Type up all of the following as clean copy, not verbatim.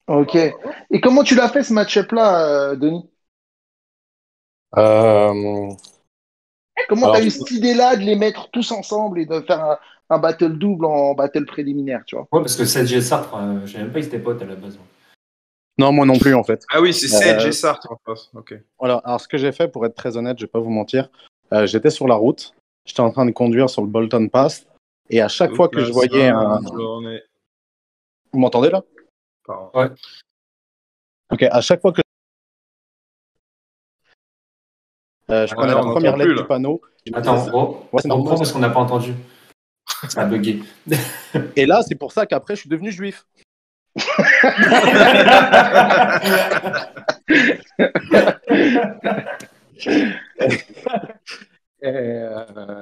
Ok. Et comment tu l'as fait ce match-up-là, Denis? Euh, Comment tu alors, as eu cette idée-là de les mettre tous ensemble et de faire un battle double en battle préliminaire, tu vois? Ouais, parce que 7G Sartre, je savais même pas qu'ils étaient potes à la base. non, moi non plus en fait. Ah oui, c'est Sedge et Euh, Sartre en face. Ok. voilà. Alors, ce que j'ai fait, pour être très honnête, je vais pas vous mentir, j'étais sur la route, j'étais en train de conduire sur le Bolton Pass, et à chaque fois Toute que la je voyais un, sainte journée. vous m'entendez là? Pardon. Ouais. Ok. À chaque fois que je Alors, prenais Là, la on n'entend première lettre plus, du là. panneau, je me disais, attends, ouais, c'est on normal. reprend parce qu'on n'a pas entendu. Ça a bugué. Et là, c'est pour ça qu'après, je suis devenu juif.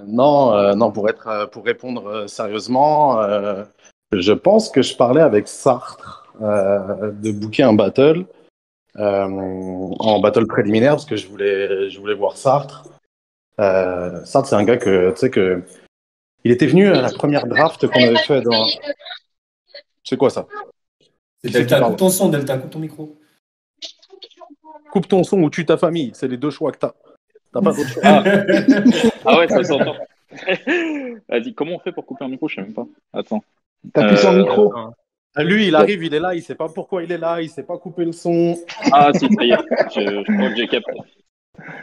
Non, non, pour répondre sérieusement, je pense que je parlais avec Sartre de booker un battle en battle préliminaire parce que je voulais voir Sartre. Sartre, c'est un gars que tu sais que il était venu à la première draft qu'on avait fait dans. C'est quoi ça? C'est C'est à qui Delta, coupe parle? ton son, Delta, coupe ton micro. Coupe ton son ou tue ta famille. C'est les deux choix que t'as. T'as pas d'autre choix. Ah, ah ouais, ça s'entend. Vas-y, comment on fait pour couper un micro? Je sais même pas. Attends. T'appuies sur le micro. Attends. Lui, il arrive, il est là, il sait pas pourquoi il est là, il sait pas couper le son. Ah si, ça y est. Je crois que j'ai capté.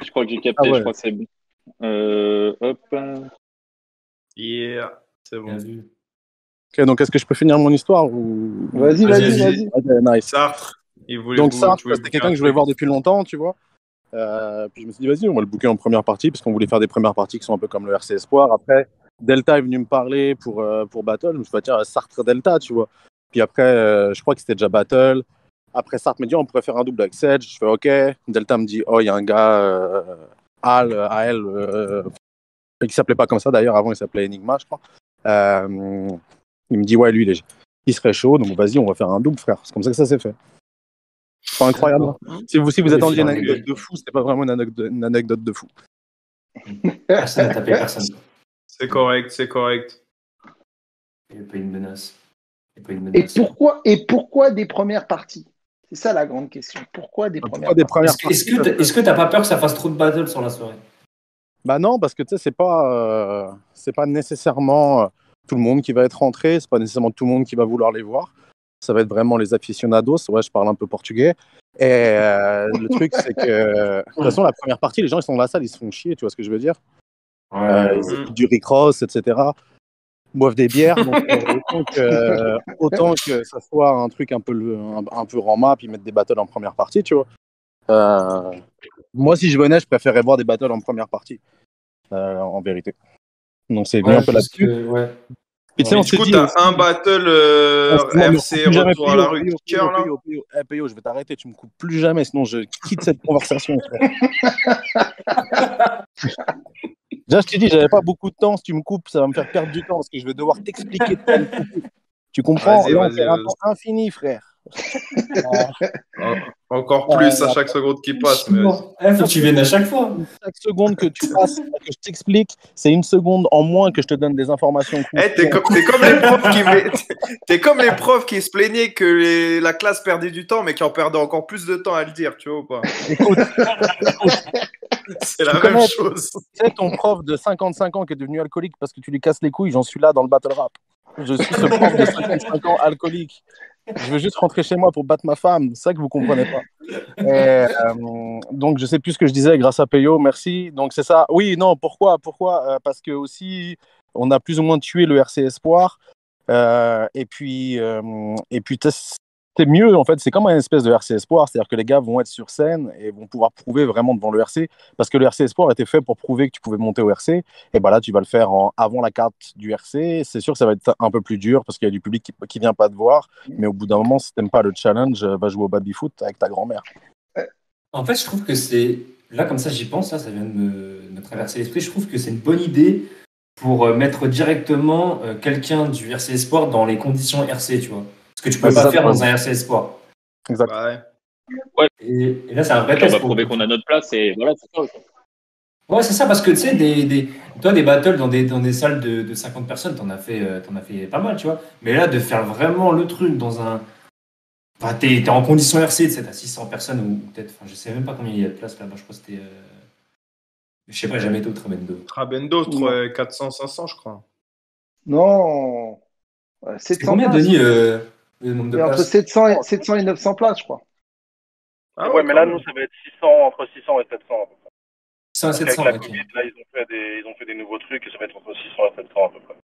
Je crois que j'ai Ah capté, je ouais. crois que c'est bon. Hop. Yeah, c'est Bien bon. vu. Ok, donc est-ce que je peux finir mon histoire ou... Vas-y, Vas-y, vas-y, vas-y. vas-y. Ok, nice. Sartre, Donc ça, tu voulais c'était booker quelqu'un un que je voulais truc. voir depuis longtemps, tu vois. Puis je me suis dit, vas-y, on va le booker en première partie, parce qu'on voulait faire des premières parties qui sont un peu comme le RC Espoir. Après, Delta est venu me parler pour Battle. Je me suis dit, tiens, Sartre Delta, tu vois. Puis après, je crois que c'était déjà Battle. Après, Sartre me dit, on pourrait faire un double avec Sedge. Je fais, ok. Delta me dit, oh, il y a un gars, Al, AL, qui s'appelait pas comme ça d'ailleurs, avant il s'appelait Enigma, je crois. Euh, il me dit, ouais, lui, il serait chaud, donc vas-y, on va faire un double, frère. C'est comme ça que ça s'est fait. C'est pas incroyable, D'accord. hein. Si vous Oui, attendiez une finalement, anecdote de fou, c'était pas vraiment une anecdote de fou. personne n'a tapé personne. C'est correct, c'est correct. Il n'y a pas une menace. Il n'y a pas une Et menace. pourquoi des premières parties? C'est ça la grande question. Pourquoi des Pourquoi premières des parties? premières Est-ce que t'as pas peur que ça fasse trop de battle sur la soirée? Bah non, parce que tu sais, c'est pas nécessairement tout le monde qui va être rentré, c'est pas nécessairement tout le monde qui va vouloir les voir. Ça va être vraiment les aficionados. Ouais, je parle un peu portugais. Et le truc, c'est que, de toute façon, la première partie, les gens, ils sont dans la salle, ils se font chier, tu vois ce que je veux dire? Ils Mm. écoutent du Rick Ross, etc. Boivent des bières. Donc, autant que ça soit un truc un peu rama, puis mettre des battles en première partie, tu vois. Euh, moi, si je venais, je préférerais voir des battles en première partie, en vérité. Donc, c'est venu un Ouais, peu parce là-dessus. que, ouais. Puis, tu sais, Et on du s'est coup, dit t'as aussi, un battle excuse-moi, me coupe RC plus jamais, Retour à Pio, la rue Pio, Pio, Kicker, là. Pio, Pio. Eh, Pio, je vais t'arrêter, tu me coupes plus jamais, sinon je quitte cette conversation, frère. Déjà, je t'ai dit, j'avais pas beaucoup de temps. Si tu me coupes, ça va me faire perdre du temps parce que je vais devoir t'expliquer de quoi me couper. Tu comprends? Vas-y, Là, on vas-y, perd un vas-y. temps infini, frère. Encore plus à chaque seconde qui passe, mais vas-y. Il faut que tu viennes à chaque fois. Chaque seconde que tu passes, que je t'explique, c'est une seconde en moins que je te donne des informations Eh, croustillantes. t'es comme les profs t'es comme les profs qui se plaignaient que la classe perdait du temps, mais qui en perdaient encore plus de temps à le dire, tu vois ou pas? Écoute, C'est tu la même connais, chose. c'est ton prof de 55 ans qui est devenu alcoolique parce que tu lui casses les couilles, j'en suis là dans le battle rap. Je suis ce prof de 55 ans alcoolique. Je veux juste rentrer chez moi pour battre ma femme. C'est ça que vous comprenez pas. Donc, je sais plus ce que je disais grâce à Peyo. Merci. Donc, c'est ça. Oui, non, pourquoi parce que aussi, on a plus ou moins tué le RC Espoir. Et puis c'est mieux, en fait. C'est comme un espèce de RC Espoir. C'est-à-dire que les gars vont être sur scène et vont pouvoir prouver vraiment devant le RC. Parce que le RC Espoir était fait pour prouver que tu pouvais monter au RC. Et bah là, tu vas le faire avant la carte du RC. C'est sûr que ça va être un peu plus dur parce qu'il y a du public qui vient pas te voir. Mais au bout d'un moment, si t'aimes pas le challenge, va jouer au baby-foot avec ta grand-mère. En fait, je trouve que c'est. Là, comme ça, j'y pense, là, ça vient de me traverser l'esprit. Je trouve que c'est une bonne idée pour mettre directement quelqu'un du RC Espoir dans les conditions RC, tu vois. Ce que tu Ouais, peux c'est pas ça, faire toi. dans un RC Espoir. Exact. Ouais. Et là, c'est un vrai On test va pour le prouver coup. qu'on a notre place et voilà, c'est ça. Ouais, c'est ça, parce que tu sais, toi, des battles dans des salles de 50 personnes, t'en as fait pas mal, tu vois. Mais là, de faire vraiment le truc dans un Enfin, t'es en condition RC, tu sais, t'as 600 personnes ou peut-être, enfin, je sais même pas combien il y a de place là-bas. Je crois que c'était, je sais pas, j'ai jamais été au Trabendo. Trabendo, Non. 400-500, je crois. Non, C'est 700 combien, places. Denis, le nombre de Et entre places? 700 et 900 places, je crois. Ah Ouais, mais quand là, même. nous, ça va être 600, entre 600 et 700 à peu près. 600 à Parce qu'avec 700, la ok. Covid, là, ils ont fait des nouveaux trucs et ça va être entre 600 et 700 à peu près.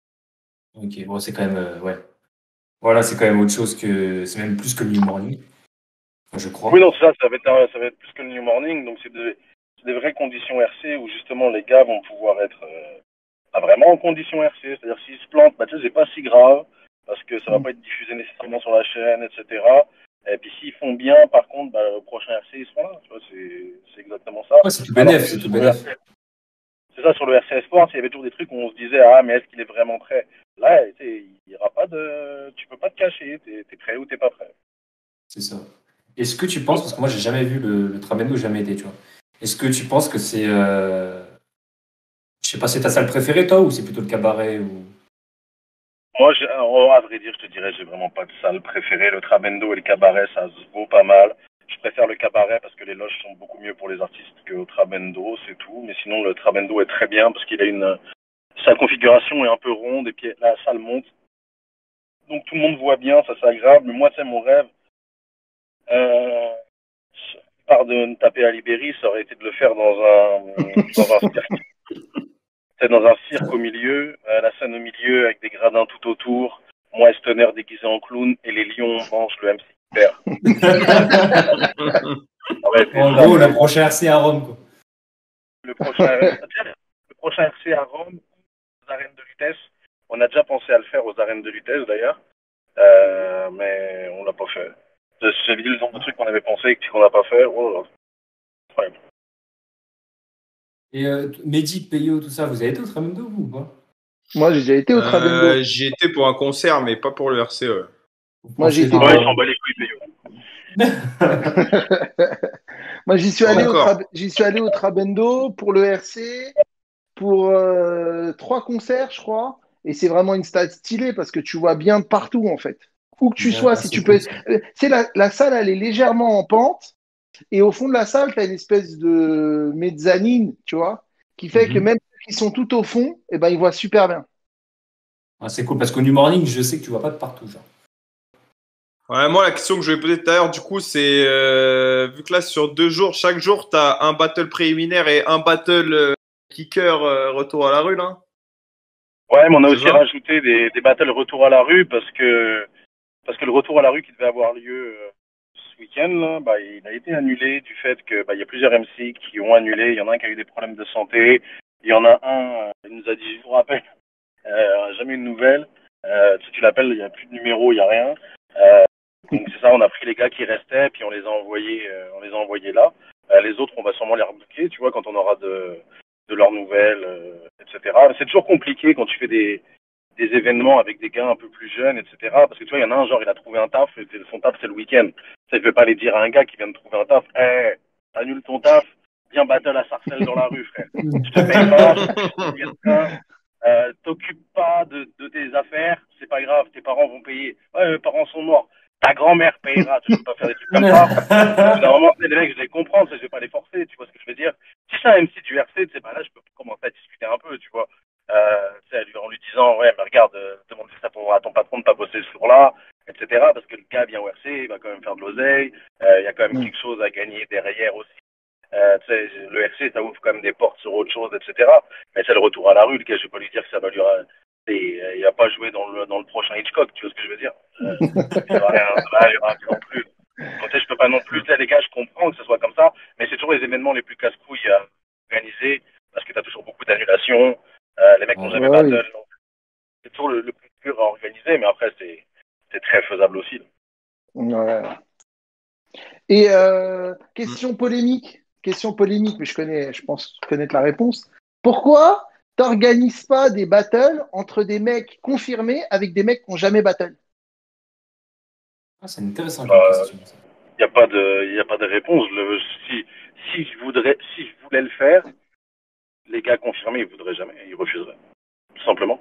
Ok, bon, c'est quand même, ouais. Voilà, c'est quand même autre chose que, c'est même plus que le New Morning, enfin, je crois. Oui, non, c'est ça, ça va être plus que le New Morning. Donc, c'est des vraies conditions RC où justement les gars vont pouvoir être pas vraiment en conditions RC. C'est-à-dire, s'ils se plantent, bah, tu sais, c'est pas si grave parce que ça va pas être diffusé nécessairement sur la chaîne, etc. Et puis, s'ils font bien, par contre, bah, le prochain RC, ils seront là. Tu vois, c'est exactement ça. Ouais, c'est tout Alors bénef, que c'est tout sur le bénef. c'est ça, sur le RC Sport, il y avait toujours des trucs où on se disait, ah, mais est-ce qu'il est vraiment prêt? Là, il y aura pas de. Tu peux pas te cacher, t'es prêt ou t'es pas prêt. C'est ça. Est-ce que tu penses, parce que moi j'ai jamais vu le Trabendo, j'ai jamais été, tu vois. Est-ce que tu penses que c'est, je sais pas, c'est ta salle préférée toi ou c'est plutôt le cabaret ou... Moi, à vrai dire, je te dirais, j'ai vraiment pas de salle préférée. Le Trabendo et le cabaret, ça se vaut pas mal. Je préfère le cabaret parce que les loges sont beaucoup mieux pour les artistes que au Trabendo, c'est tout. Mais sinon, le Trabendo est très bien parce qu'il a sa configuration est un peu ronde et puis la salle monte. Donc tout le monde voit bien, ça c'est agréable. Mais moi, c'est mon rêve. Part de me taper à Libéry, ça aurait été de le faire dans un cirque. C'est dans un cirque au milieu, la scène au milieu avec des gradins tout autour. Moi, Estoner déguisé en clown et les lions mangent le MC père. En gros, le prochain RC à Rome, quoi. Le prochain RC à Rome, aux arènes de Lutèce. On a déjà pensé à le faire aux arènes de Lutèce d'ailleurs, mais on l'a pas fait. J'avais dit le nombre de trucs qu'on avait pensé et qu'on n'a pas fait. Oh, incroyable. Et Mehdi, Peyo, tout ça, vous avez été au Trabendo vous ou pas? Moi, j'ai déjà été au Trabendo. J'y étais pour un concert, mais pas pour le RC. Ouais. Moi, j'ai été. Ouais, ils s'en bat les couilles, Payot. Moi, j'y suis Encore. allé au Trabendo pour le RC, pour 3 concerts, je crois. Et c'est vraiment une stade stylée parce que tu vois bien de partout, en fait. Où que tu sois, si c'est tu cool, peux. ça. C'est la salle, elle est légèrement en pente. Et au fond de la salle, tu as une espèce de mezzanine, tu vois, qui fait que même ceux qui sont tout au fond, eh ben, ils voient super bien. Ah, c'est cool parce qu'au New Morning, je sais que tu vois pas de partout, genre. Ouais, moi, la question que je vais poser tout à l'heure, du coup, c'est vu que là, sur 2 jours, chaque jour, tu as un battle préliminaire et un battle kicker retour à la rue, là. Ouais, mais on a C'est aussi ça rajouté des battles retour à la rue parce que le retour à la rue qui devait avoir lieu ce week-end, là, bah, il a été annulé du fait que bah, il y a plusieurs MC qui ont annulé. Il y en a un qui a eu des problèmes de santé. Il y en a un, il nous a dit, je vous rappelle, jamais une nouvelle. Tu l'appelles, il n'y a plus de numéro, il n'y a rien. Donc c'est ça, on a pris les gars qui restaient, puis on les a envoyés là. Les autres, on va sûrement les rebooker, tu vois, quand on aura de leurs nouvelles, etc. Mais c'est toujours compliqué quand tu fais des événements avec des gars un peu plus jeunes, etc. Parce que tu vois, il y en a un, genre, il a trouvé un taf, et son taf, c'est le week-end. Ça, il peut pas aller dire à un gars qui vient de trouver un taf, annule ton taf, viens battle à Sarcelles dans la rue, frère. Je te paye pas, je te paye rien, t'occupes pas de tes affaires, c'est pas grave, tes parents vont payer. Ouais, mes parents sont morts. Ta grand-mère payera, tu peux pas faire des trucs comme ça. Normalement, les mecs, je les comprends, je vais pas les forcer, tu vois ce que je veux dire. Si c'est un MC du RC, tu sais, bah là, je peux commencer à discuter un peu, tu vois. En lui disant, ouais, mais regarde, demande ça à ton patron de pas bosser ce jour-là, etc. Parce que le gars vient au RC, il va quand même faire de l'oseille, il y a quand même quelque chose à gagner derrière aussi. Le RC, ça ouvre quand même des portes sur autre chose, etc. Mais c'est le retour à la rue, le gars, je vais pas lui dire que ça va lui... il va pas jouer dans le prochain Hitchcock, tu vois ce que je veux dire. Ça va rien non plus. Donc, je peux pas non plus, les gars, je comprends que ce soit comme ça, mais c'est toujours les événements les plus casse-couilles à organiser, parce que tu as toujours beaucoup d'annulations, les mecs n'ont jamais Ouais, battle, donc c'est toujours le plus dur à organiser, mais après, c'est très faisable aussi. ouais. Et question polémique, mais je pense connaître la réponse. Pourquoi t'organises pas des battles entre des mecs confirmés avec des mecs qui n'ont jamais battle? Ah, c'est intéressant comme question. Il n'y a pas de réponse. Si je voulais le faire, les gars confirmés, ils voudraient jamais, ils refuseraient, tout simplement.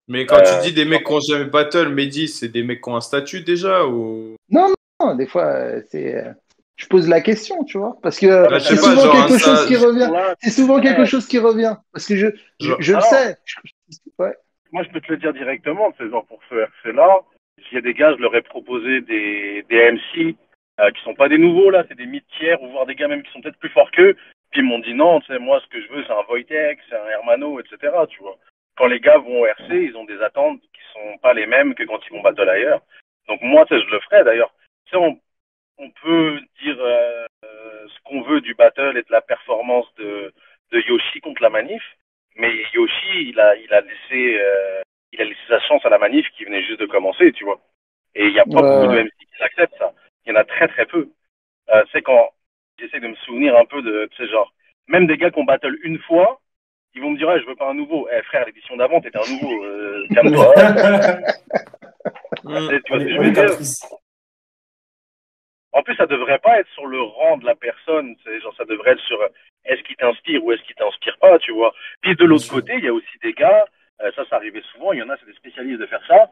Mais quand tu dis des mecs qui ont jamais battle, Mehdi, c'est des mecs qui ont un statut déjà ou... Non, Des fois, je pose la question, tu vois, parce que Bah, je c'est sais pas, souvent genre quelque un chose qui sage. revient. Là, C'est souvent quelque ouais. chose qui revient, parce que je Genre- le Alors, sais. Ouais. moi, je peux te le dire directement, c'est genre pour ce RC-là, s'il y a des gars, je leur ai proposé des MC qui sont pas des nouveaux, là, c'est des mid-tiers, ou voire des gars même qui sont peut-être plus forts qu'eux, puis ils m'ont dit non, tu sais, moi, ce que je veux, c'est un Wojtek, c'est un Hermano, etc., tu vois. Quand les gars vont au RC, ils ont des attentes qui sont pas les mêmes que quand ils vont battle ailleurs. Donc moi, tu sais, je le ferai, d'ailleurs. Tu sais, on peut dire ce qu'on veut du battle et de la performance de Yoshi contre la manif, mais Yoshi, il a laissé sa chance à la manif qui venait juste de commencer, tu vois. Et il n'y a pas beaucoup de Ouais. MC qui acceptent ça. Il y en a très très peu. C'est quand j'essaie de me souvenir un peu de ces genre, même des gars qu'on battle une fois, ils vont me dire, je veux pas un nouveau. Eh frère, l'édition d'avant, t'étais un nouveau. Calme-toi. Hmm. Tu vois ce que je On veux est dire? caprice. En plus, ça devrait pas être sur le rang de la personne. Genre, ça devrait être sur est-ce qu'il t'inspire ou est-ce qu'il t'inspire pas, tu vois. Puis de Bien l'autre sûr. côté, il y a aussi des gars, ça arrivait souvent, il y en a, c'est des spécialistes de faire ça.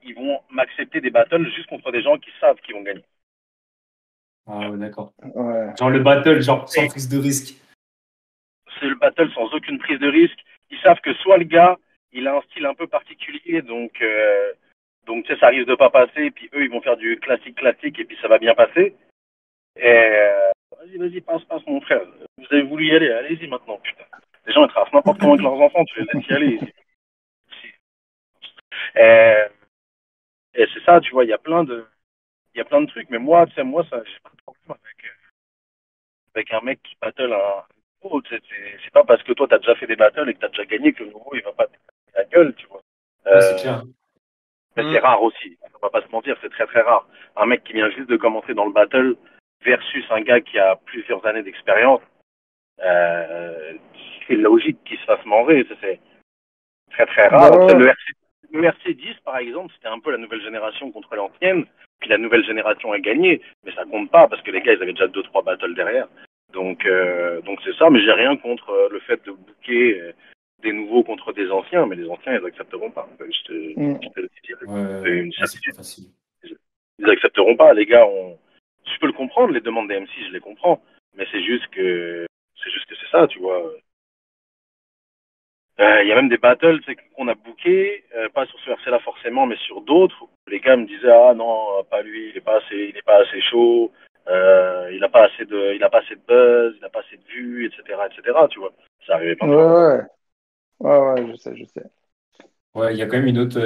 Ils vont m'accepter des battles juste contre des gens qui savent qu'ils vont gagner. Ah ouais, d'accord. Ouais. Genre le battle, genre sans prise de risque. C'est le battle sans aucune prise de risque. Ils savent que soit le gars, il a un style un peu particulier, donc tu sais, ça risque de pas passer, puis eux, ils vont faire du classique, et puis ça va bien passer. Et vas-y, passe, mon frère. Vous avez voulu y aller, allez-y maintenant, putain. Les gens, ils tracent n'importe comment avec leurs enfants, tu les laisses y aller. Et, et c'est ça, tu vois, il y a plein de trucs, mais moi, tu sais, ça, j'ai pas de problème avec un mec qui battle un nouveau, tu sais, c'est pas parce que toi, t'as déjà fait des battles et que t'as déjà gagné que le nouveau, il va pas te casser la gueule, tu vois. Ouais, c'est clair. Mais c'est rare aussi, on va pas se mentir, c'est très très rare. Un mec qui vient juste de commencer dans le battle versus un gars qui a plusieurs années d'expérience, c'est logique qu'il se fasse manger, c'est très très rare. Ouais. Le RC 10, par exemple, c'était un peu la nouvelle génération contre l'ancienne, puis la nouvelle génération a gagné, mais ça compte pas parce que les gars, ils avaient déjà 2-3 battles derrière. Donc c'est ça, mais j'ai rien contre le fait de booker des nouveaux contre des anciens, mais les anciens, ils accepteront pas. Je te le dis direct. C'est Ouais, une c'est certitude. pas facile. Ils accepteront pas, les gars. Je peux le comprendre, les demandes des MC, je les comprends, mais c'est juste que c'est ça, tu vois. Il y a même des battles qu'on a bookés, pas sur ce RC-là forcément, mais sur d'autres. Les gars me disaient ah non, pas lui, il est pas assez chaud, il a pas assez de buzz, il a pas assez de vues, etc. Tu vois, ça arrivait plein de fois. Ouais, je sais. Ouais, il y a quand même une autre.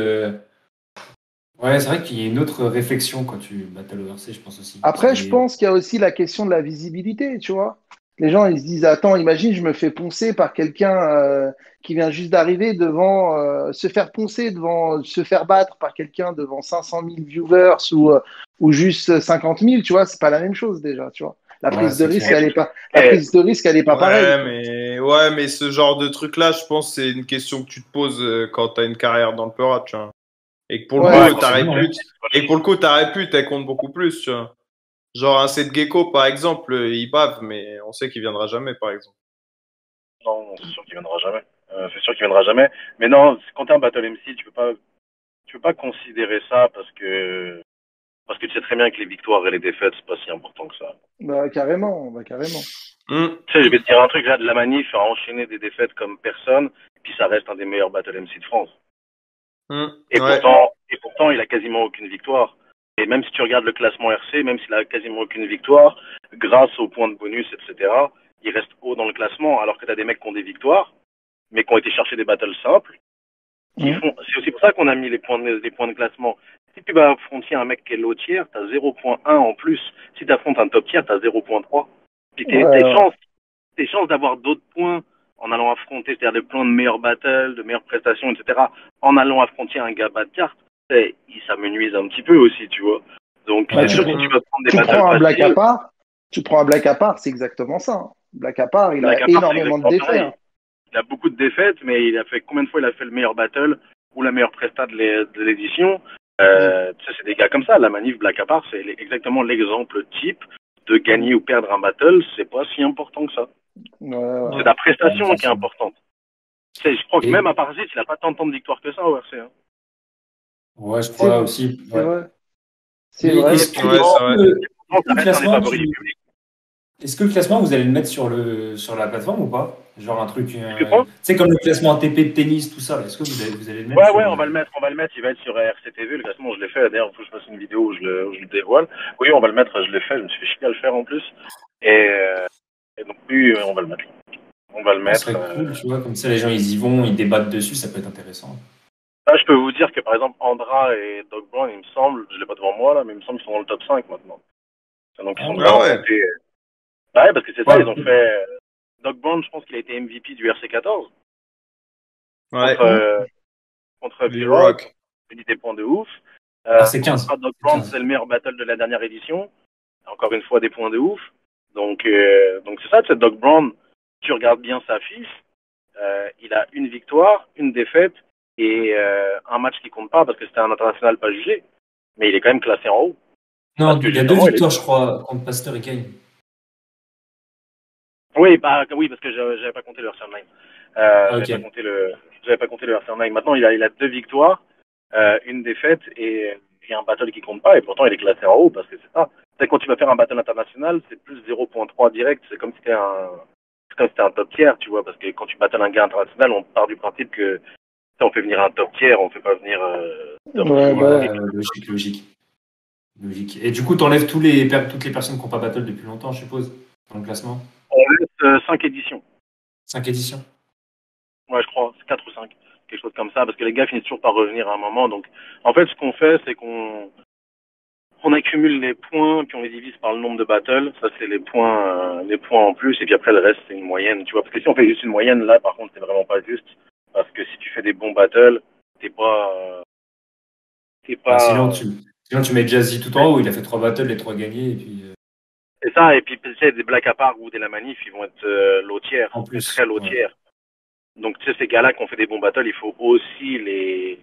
Ouais, c'est vrai qu'il y a une autre réflexion quand tu battle au RC, je pense aussi. Après, je pense qu'il y a aussi la question de la visibilité, tu vois. Les gens, ils se disent, attends, imagine, je me fais poncer par quelqu'un qui vient juste d'arriver devant, se faire poncer devant, se faire battre par quelqu'un devant 500 000 viewers ou juste 50 000, tu vois, c'est pas la même chose déjà, tu vois. La Ouais, prise de c'est risque, clair. elle est pas, la prise de risque, elle est pas pareille. Ouais, mais ce genre de truc-là, je pense, c'est une question que tu te poses quand t'as une carrière dans le Peura, tu vois. Et que pour le Ouais, coup, ta répute, elle compte beaucoup plus, tu vois. Genre un set gecko, par exemple, il bave, mais on sait qu'il viendra jamais, par exemple. Non, c'est sûr qu'il viendra jamais. C'est sûr qu'il viendra jamais. Mais non, quand t'es un battle MC, tu peux pas considérer ça parce que tu sais très bien que les victoires et les défaites, c'est pas si important que ça. carrément. Tu sais, je vais te dire un truc, là, de la manif a enchaîné des défaites comme personne, puis ça reste un des meilleurs battle MC de France. Et Ouais. pourtant, il a quasiment aucune victoire. Et même si tu regardes le classement RC, même s'il a quasiment aucune victoire, grâce aux points de bonus, etc., il reste haut dans le classement, alors que tu as des mecs qui ont des victoires, mais qui ont été chercher des battles simples. C'est aussi pour ça qu'on a mis les points de classement. Si tu vas affronter un mec qui est low tier, tu as 0.1 en plus. Si tu affrontes un top tier, tu as 0.3. Puis tes chances d'avoir d'autres points en allant affronter, c'est-à-dire des points de meilleures battles, de meilleures prestations, etc., en allant affronter un gars bas de carte, ça me nuise un petit peu aussi, tu vois. Donc, c'est sûr que si tu vas prendre des Tu battles prends un black à faciles, part, c'est exactement ça, hein. Black à part, il Black a à part, c'est énormément de exactement défaites, pareil. hein. Il a beaucoup de défaites, mais combien de fois il a fait le meilleur battle ou la meilleure presta de l'édition. Tu sais, c'est des gars comme ça. La manif Black à part, c'est exactement l'exemple type de gagner ou perdre un battle. C'est pas si important que ça. Ouais. C'est la prestation qui est importante. Tu sais, je crois que même à Parzit, il a pas tant de victoires que ça au RC. Hein. Ouais, je crois aussi. C'est vrai. C'est Mais vrai. est-ce que, Ouais, c'est vrai. est-ce que le Ça reste un des classement, favoris du public. est-ce que le classement, vous allez le mettre sur la plateforme ou pas? Genre un truc, tu Quoi? sais, comme le classement ATP de tennis, tout ça, là. Est-ce que vous allez le mettre Ouais, sur. ouais, on va le mettre. Il va être sur RCTV. Le classement, je l'ai fait. D'ailleurs, il faut que je fasse une vidéo où je le dévoile. Oui, on va le mettre. Je l'ai fait. Je me suis fait chier à le faire en plus. Et donc, oui, on va le mettre. On va le Ça mettre. serait cool, tu vois, comme ça les gens ils y vont, ils débattent dessus, ça peut être intéressant. Là, je peux vous dire que par exemple, Andra et Doc Brown, il me semble, je l'ai pas devant moi là, mais il me semble qu'ils sont dans le top 5 maintenant. Donc, ils sont Ah vraiment ouais. montés. Bah ouais, parce que c'est ça, Ouais. ils ont fait. Doc Brown, je pense qu'il a été MVP du RC14 Ouais. contre Les V-Rock. Rock. Il a des points de ouf. C'est 15. Doc C'est Brown, 15. c'est le meilleur battle de la dernière édition. Encore une fois, des points de ouf. Donc c'est ça, c'est Doc Brown. Tu regardes bien sa fiche. Il a une victoire, une défaite et un match qui compte pas parce que c'était un international pas jugé. Mais il est quand même classé en haut. Non, Parce que il y a 2 justement, victoires, je crois, contre Pasteur et Kane. Oui, oui, parce que j'avais pas compté le Hearthstone 9. Ok. J'avais pas compté le Hearthstone 9. Maintenant, il a 2 victoires, une défaite et un battle qui compte pas. Et pourtant, il est classé en haut parce que c'est ça. C'est quand tu vas faire un battle international, c'est plus 0.3 direct. C'est comme si c'était un top tier, tu vois. Parce que quand tu battles un gars international, on part du principe que on fait venir un top tier, on fait pas venir top Ouais, two. bah, Logique. Et du coup, t'enlèves toutes les personnes qui n'ont pas battle depuis longtemps, je suppose, dans le classement. On laisse 5 éditions. 5 éditions. Ouais, je crois, c'est 4 ou 5, quelque chose comme ça, parce que les gars finissent toujours par revenir à un moment. Donc, en fait, ce qu'on fait, c'est qu'on accumule les points, puis on les divise par le nombre de battles. Ça, c'est les points en plus, et puis après, le reste, c'est une moyenne, tu vois. Parce que si on fait juste une moyenne, là, par contre, c'est vraiment pas juste. Parce que si tu fais des bons battles, t'es pas... Sinon, tu mets Jazzy tout en haut. Il a fait 3 battles, les 3 gagnés. Et puis, C'est ça, et puis, tu sais, des Black Apart ou des La Manif, ils vont être low tier, en plus. très low Ouais. tier. Donc, tu sais, ces gars-là qui ont fait des bons battles, il faut aussi les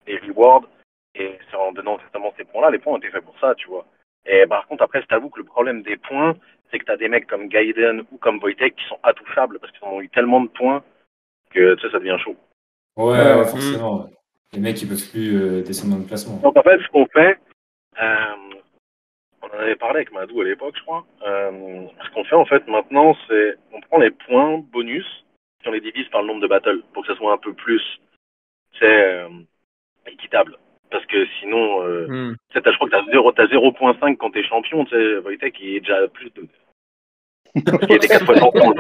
rewards. Et c'est en donnant justement ces points-là, les points ont été faits pour ça, tu vois. Et par contre, après, je t'avoue que le problème des points, c'est que t'as des mecs comme Gaiden ou comme Wojtek qui sont intouchables parce qu'ils ont eu tellement de points que, tu sais, ça devient chaud. Ouais, forcément. Ouais. Les mecs, ils peuvent plus descendre dans le classement. Donc, en fait, ce qu'on fait, on en avait parlé avec Madou à l'époque, je crois. Ce qu'on fait, en fait, maintenant, c'est on prend les points bonus et on les divise par le nombre de battles pour que ça soit un peu plus, tu sais, équitable. Parce que sinon, je crois que t'as 0.5 quand t'es champion, tu sais, Wojtek, il est déjà à plus de... Parce qu'il était 4 fois champion.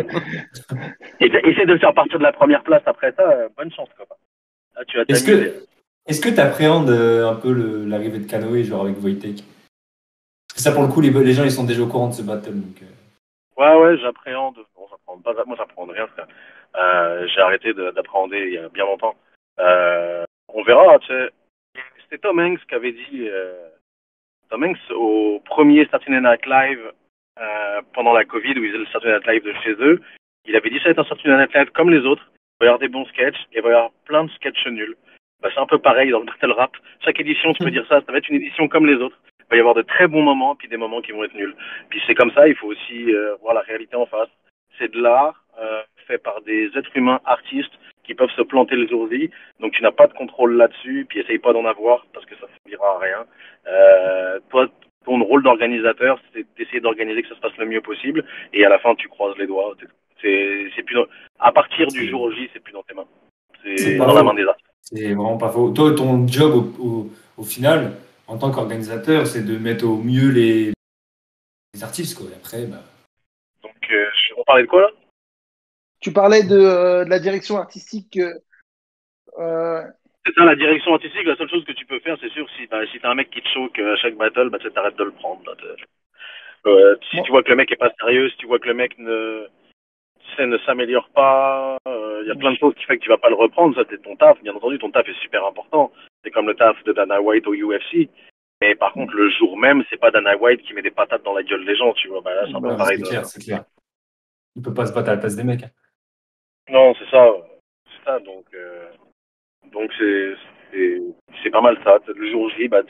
Et essaie de le faire partir de la première place après ça, bonne chance, copain. Là, tu vas t'amuser. Est-ce que tu appréhendes un peu l'arrivée de Kanoé, genre avec Wojtek? Parce que ça, pour le coup, les gens, ils sont déjà au courant de ce battle. Donc, Ouais, j'appréhende. Bon, j'appréhende pas, moi, j'appréhende rien, frère. J'ai arrêté d'appréhender il y a bien longtemps. On verra, tu sais. C'était Tom Hanks qui avait dit... Tom Hanks, au premier Saturday Night Live pendant la Covid, où ils faisaient le Saturday Night Live de chez eux, il avait dit ça va être un Saturday Night Live comme les autres. Il va y avoir des bons sketchs et il va y avoir plein de sketchs nuls. Bah, c'est un peu pareil dans le battle rap. Chaque édition, tu peux dire ça va être une édition comme les autres. Il va y avoir de très bons moments, puis des moments qui vont être nuls. Puis c'est comme ça, il faut aussi voir la réalité en face. C'est de l'art fait par des êtres humains artistes qui peuvent se planter le jour J. Donc tu n'as pas de contrôle là-dessus, puis essaye pas d'en avoir parce que ça ne servira à rien. Toi, ton rôle d'organisateur, c'est d'essayer d'organiser que ça se passe le mieux possible, et à la fin, tu croises les doigts. C'est plus à partir du jour J, c'est plus dans tes mains. C'est dans la main des artistes. C'est vraiment pas faux. Toi, ton job au final, en tant qu'organisateur, c'est de mettre au mieux les artistes, quoi. Et après, bah... Donc, on parlait de quoi là? Tu parlais de la direction artistique. C'est ça, la direction artistique. La seule chose que tu peux faire, c'est sûr, si t'as un mec qui te choque à chaque battle, bah, tu t'arrêtes de le prendre. Là, si tu vois que le mec est pas sérieux, si tu vois que le mec ne s'améliore pas, il y a plein de choses qui fait que tu vas pas le reprendre. Ça, c'est ton taf. Bien entendu, ton taf est super important. C'est comme le taf de Dana White au UFC. Mais par contre, le jour même, c'est pas Dana White qui met des patates dans la gueule des gens, tu vois. Bah là, c'est un peu pareil. C'est clair. Il peut pas se battre à la place des mecs. Hein. Non, c'est ça. C'est ça. Donc c'est pas mal ça. Le jour J, bah,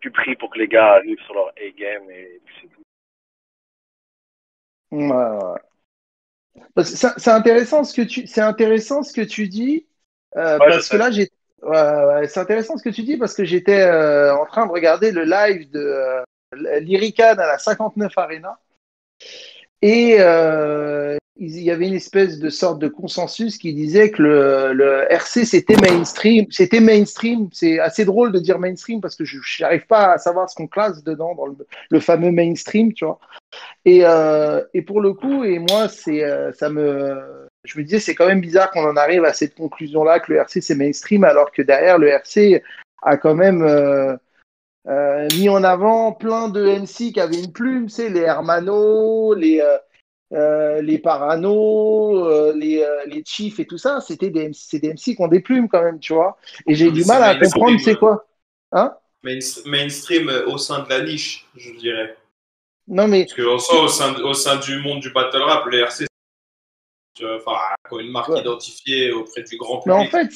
tu pries pour que les gars arrivent sur leur A-game et puis c'est tout. C'est intéressant ce que tu dis, Ouais, parce que là Ouais, c'est intéressant ce que tu dis parce que j'étais en train de regarder le live de Lyrican à la 59 Arena et il y avait une espèce de sorte de consensus qui disait que le RC c'était mainstream. C'était mainstream. C'est assez drôle de dire mainstream parce que je n'arrive pas à savoir ce qu'on classe dedans dans le fameux mainstream, tu vois. Et pour le coup, et moi, je me disais, c'est quand même bizarre qu'on en arrive à cette conclusion-là que le RC c'est mainstream, alors que derrière le RC a quand même mis en avant plein de MC qui avaient une plume, tu sais, les Hermano, les Parano, les Chiefs et tout ça, c'est des MC qui ont des plumes quand même, tu vois. Et j'ai du mal à comprendre c'est quoi. Hein? Mainstream au sein de la niche, je dirais. Non, mais Parce que en soi, au sein du monde du battle rap, le RC, c'est une marque identifiée auprès du grand public. Mais en fait,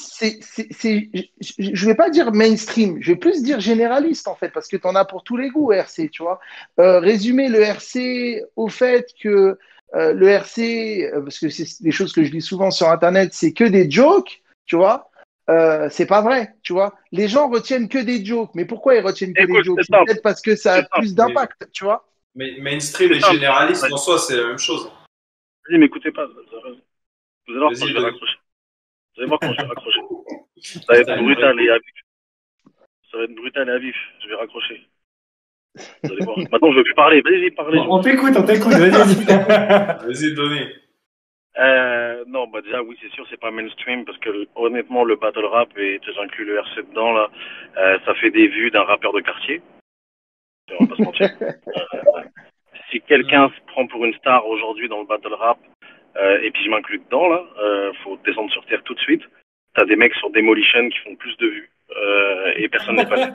je vais pas dire mainstream, je vais plus dire généraliste en fait, parce que tu en as pour tous les goûts RC, tu vois. Résumer le RC au fait que le RC, parce que c'est des choses que je lis souvent sur Internet, c'est que des jokes, tu vois. C'est pas vrai, tu vois. Les gens retiennent que des jokes, mais pourquoi ils retiennent que des jokes? C'est peut-être parce que ça a plus d'impact, tu vois. Mais mainstream et généraliste, en soi, c'est la même chose. Vas-y, m'écoutez pas. Vous allez voir quand je vais raccrocher. Vous allez voir quand je vais raccrocher. Ça va être brutal et à vif. Ça va être brutal et à vif. Je vais raccrocher. Vous allez voir. Maintenant, je veux plus parler. Vas-y, parlez. On t'écoute, vas-y. Vas-y, donnez. Non, bah déjà, oui, c'est sûr, c'est pas mainstream parce que honnêtement, le battle rap, et j'inclus le RC dedans, là, ça fait des vues d'un rappeur de quartier. On va pas se mentir. Si quelqu'un se prend pour une star aujourd'hui dans le battle rap, et puis je m'inclus dedans, là, faut descendre sur terre tout de suite. T'as des mecs sur Demolition qui font plus de vues, et personne n'est pas.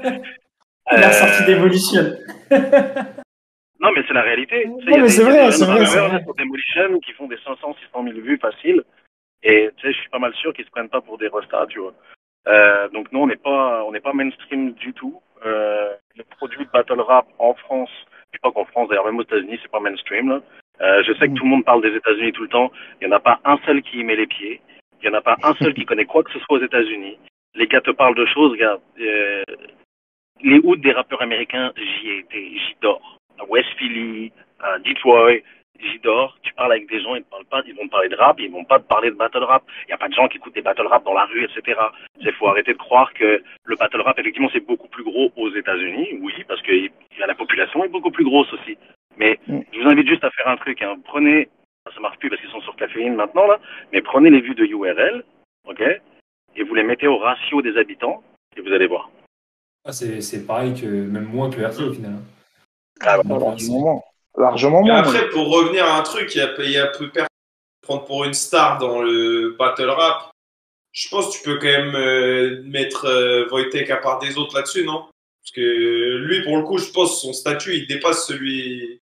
Il a sorti Demolition. Non, mais c'est la réalité. Non, mais c'est vrai, c'est vrai. Sur Demolition qui font des 500, 600 000 vues faciles. Et tu sais, je suis pas mal sûr qu'ils se prennent pas pour des restas, tu vois. Donc non, on n'est pas mainstream du tout. Le produit de battle rap en France, je sais pas qu'en France, d'ailleurs même aux États-Unis, c'est pas mainstream là. Je sais que tout le monde parle des États-Unis tout le temps. Il y en a pas un seul qui y met les pieds. Il y en a pas un seul qui connaît quoi que ce soit aux États-Unis. Les gars te parlent de choses, regarde. Les hoods des rappeurs américains, j'y ai été, j'y dors. À West Philly, à Detroit, j'y dors. Tu parles avec des gens, ils te parlent pas, ils vont te parler de rap, ils vont pas te parler de battle rap. Il y a pas de gens qui écoutent des battle rap dans la rue, etc. Il faut arrêter de croire que le battle rap, effectivement, c'est beaucoup plus gros aux États-Unis. Oui, parce que la population est beaucoup plus grosse aussi. Mais je vous invite juste à faire un truc. Hein. Prenez, ça marche plus parce qu'ils sont sur caféine maintenant là, mais prenez les vues de URL, ok, et vous les mettez au ratio des habitants et vous allez voir. Ah, c'est pareil que même moins que le RC au final. Ah, Largement Mais moins. après, pour revenir à un truc, il y a peu personne prendre pour une star dans le battle rap. Je pense que tu peux quand même mettre Wojtek à part des autres là-dessus, non? Parce que lui, pour le coup, je pense son statut, il dépasse celui.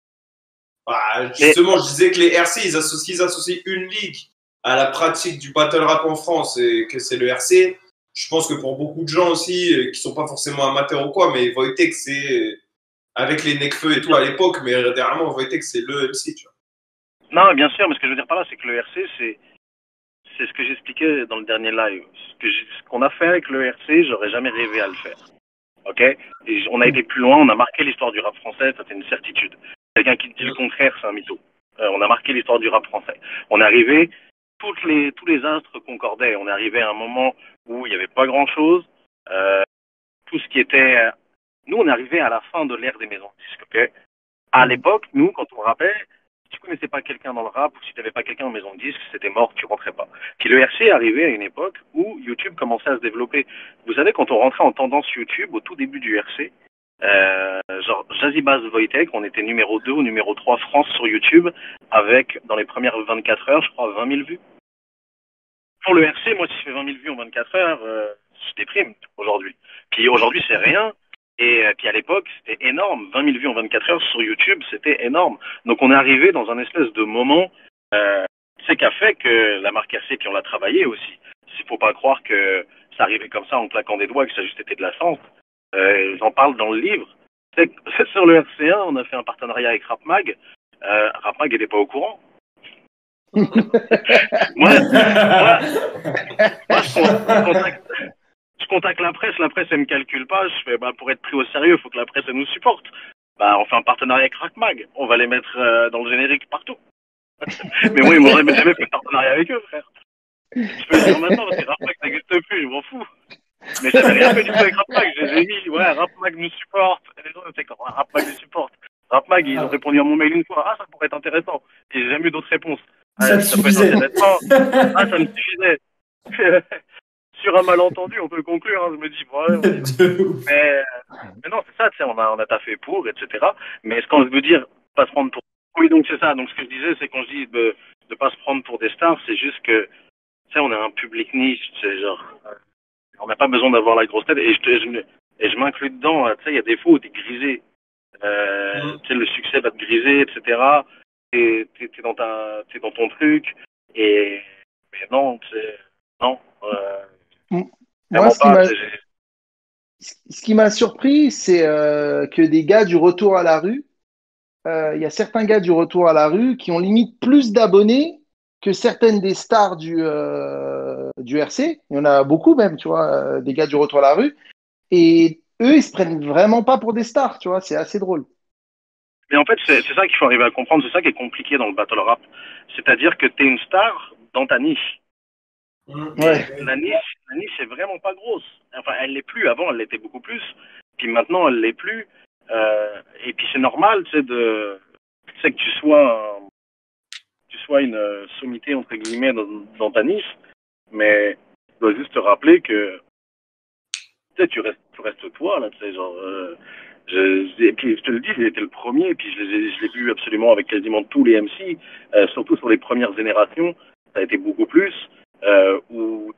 Bah, justement, je disais que les RC, ils associent une ligue à la pratique du battle rap en France et que c'est le RC. Je pense que pour beaucoup de gens aussi, qui sont pas forcément amateurs ou quoi, mais Wojtek, c'est avec les Necfeu et tout à l'époque, mais dernièrement, Wojtek, c'est le MC, tu vois. Non, bien sûr, mais ce que je veux dire par là, c'est que le RC, c'est ce que j'expliquais dans le dernier live. Ce qu'on a fait avec le RC, j'aurais jamais rêvé à le faire. Ok? Et on a été plus loin, on a marqué l'histoire du rap français, ça c'est une certitude. Quelqu'un qui dit le contraire, c'est un mytho. On a marqué l'histoire du rap français. On est arrivé, tous les astres concordaient. On est arrivé à un moment où il n'y avait pas grand-chose. Tout ce qui était... Nous, on est arrivé à la fin de l'ère des maisons disques. Okay? À l'époque, nous, quand on rappait, si tu connaissais pas quelqu'un dans le rap ou si tu n'avais pas quelqu'un en maison de disque, c'était mort, tu rentrais pas. Puis le RC est arrivé à une époque où YouTube commençait à se développer. Vous savez, quand on rentrait en tendance YouTube, au tout début du RC, genre Jazzy Bass Wojtek, on était numéro 2 ou numéro 3 France sur YouTube avec, dans les premières 24 heures, je crois, 20 000 vues. Pour le RC, moi, si je fais 20 000 vues en 24 heures, je déprime aujourd'hui. Puis aujourd'hui, c'est rien. Et puis à l'époque, c'était énorme. 20 000 vues en 24 heures sur YouTube, c'était énorme. Donc on est arrivé dans un espèce de moment, c'est qu'a fait que la marque RC, puis on l'a travaillé aussi. Il ne faut pas croire que ça arrivait comme ça en claquant des doigts, que ça a juste été de la chance. J'en parle dans le livre. C'est sur le RC1, on a fait un partenariat avec RapMag. RapMag n'était pas au courant. moi, je je contacte la presse elle me calcule pas. Je fais, pour être pris au sérieux, il faut que la presse elle nous supporte. On fait un partenariat avec Rapmag. On va les mettre dans le générique partout. Mais moi, ils m'ont jamais fait de partenariat avec eux, frère. Je peux le dire maintenant parce que Rapmag n'existe plus, je m'en fous. Mais j'avais rien fait du tout avec Rapmag. Je les ai mis, ouais, Rapmag nous supporte. Et les autres, c'est quand Rapmag nous supporte. Rapmag, ils ont répondu à mon mail une fois. Ah, ça pourrait être intéressant. Et j'ai jamais eu d'autres réponses. Ça te ça peut être suffisait. intéressant. Ah, ça me suffisait. Sur un malentendu, on peut conclure. Hein, je me dis, ouais. Mais non, c'est ça, tu sais, on a taffé pour, etc. Mais quand je veux dire, pas se prendre pour. Oui, donc c'est ça. Donc ce que je disais, c'est quand je dis de pas se prendre pour des stars, c'est juste que, tu sais, on a un public niche, c'est genre. On n'a pas besoin d'avoir la grosse tête. Et je m'inclus dedans. Tu sais, il y a des fois où t'es grisé. Tu sais, le succès va te griser, etc. T'es dans ton truc. Mais non, tu sais, non. Moi, Pas. ce qui m'a surpris, c'est que des gars du retour à la rue, il y a certains gars du retour à la rue qui ont limite plus d'abonnés que certaines des stars du RC. Il y en a beaucoup même, tu vois, des gars du retour à la rue. Et eux, ils se prennent vraiment pas pour des stars, tu vois, c'est assez drôle. Mais en fait, c'est ça qu'il faut arriver à comprendre. C'est ça qui est compliqué dans le battle rap. C'est-à-dire que t'es une star dans ta niche. Ouais. La niche est vraiment pas grosse. Enfin, elle l'est plus. Avant, elle l'était beaucoup plus. Puis maintenant, elle l'est plus. Et puis c'est normal, tu sais, que tu sois une sommité entre guillemets dans ta niche. Mais tu dois juste te rappeler que tu sais, tu restes toi là. Tu sais, genre. Et puis je te le dis, j'ai été le premier. Et puis je l'ai vu absolument avec quasiment tous les MC, surtout sur les premières générations. Ça a été beaucoup plus. Où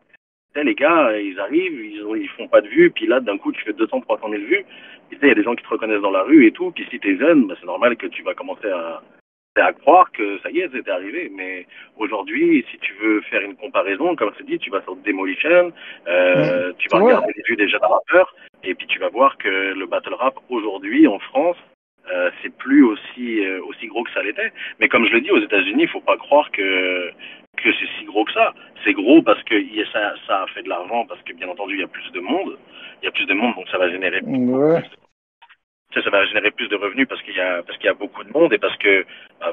les gars, ils arrivent, ils font pas de vues, puis là, d'un coup, tu fais 200, 300 000 vues. Puis il y a des gens qui te reconnaissent dans la rue et tout. Puis si t'es jeune, c'est normal que tu vas commencer à croire que ça y est, c'était arrivé. Mais aujourd'hui, si tu veux faire une comparaison, comme je te dis, tu vas sur Demolition, tu vas regarder les vues des jeunes rappeurs, et puis tu vas voir que le battle rap aujourd'hui en France, c'est plus aussi gros que ça l'était. Mais comme je le dis, aux États-Unis, il faut pas croire que c'est si gros que ça. C'est gros parce que ça a fait de l'argent, parce que bien entendu, il y a plus de monde. Il y a plus de monde, donc ça va générer ça va générer plus de revenus parce qu'il y a beaucoup de monde et parce que,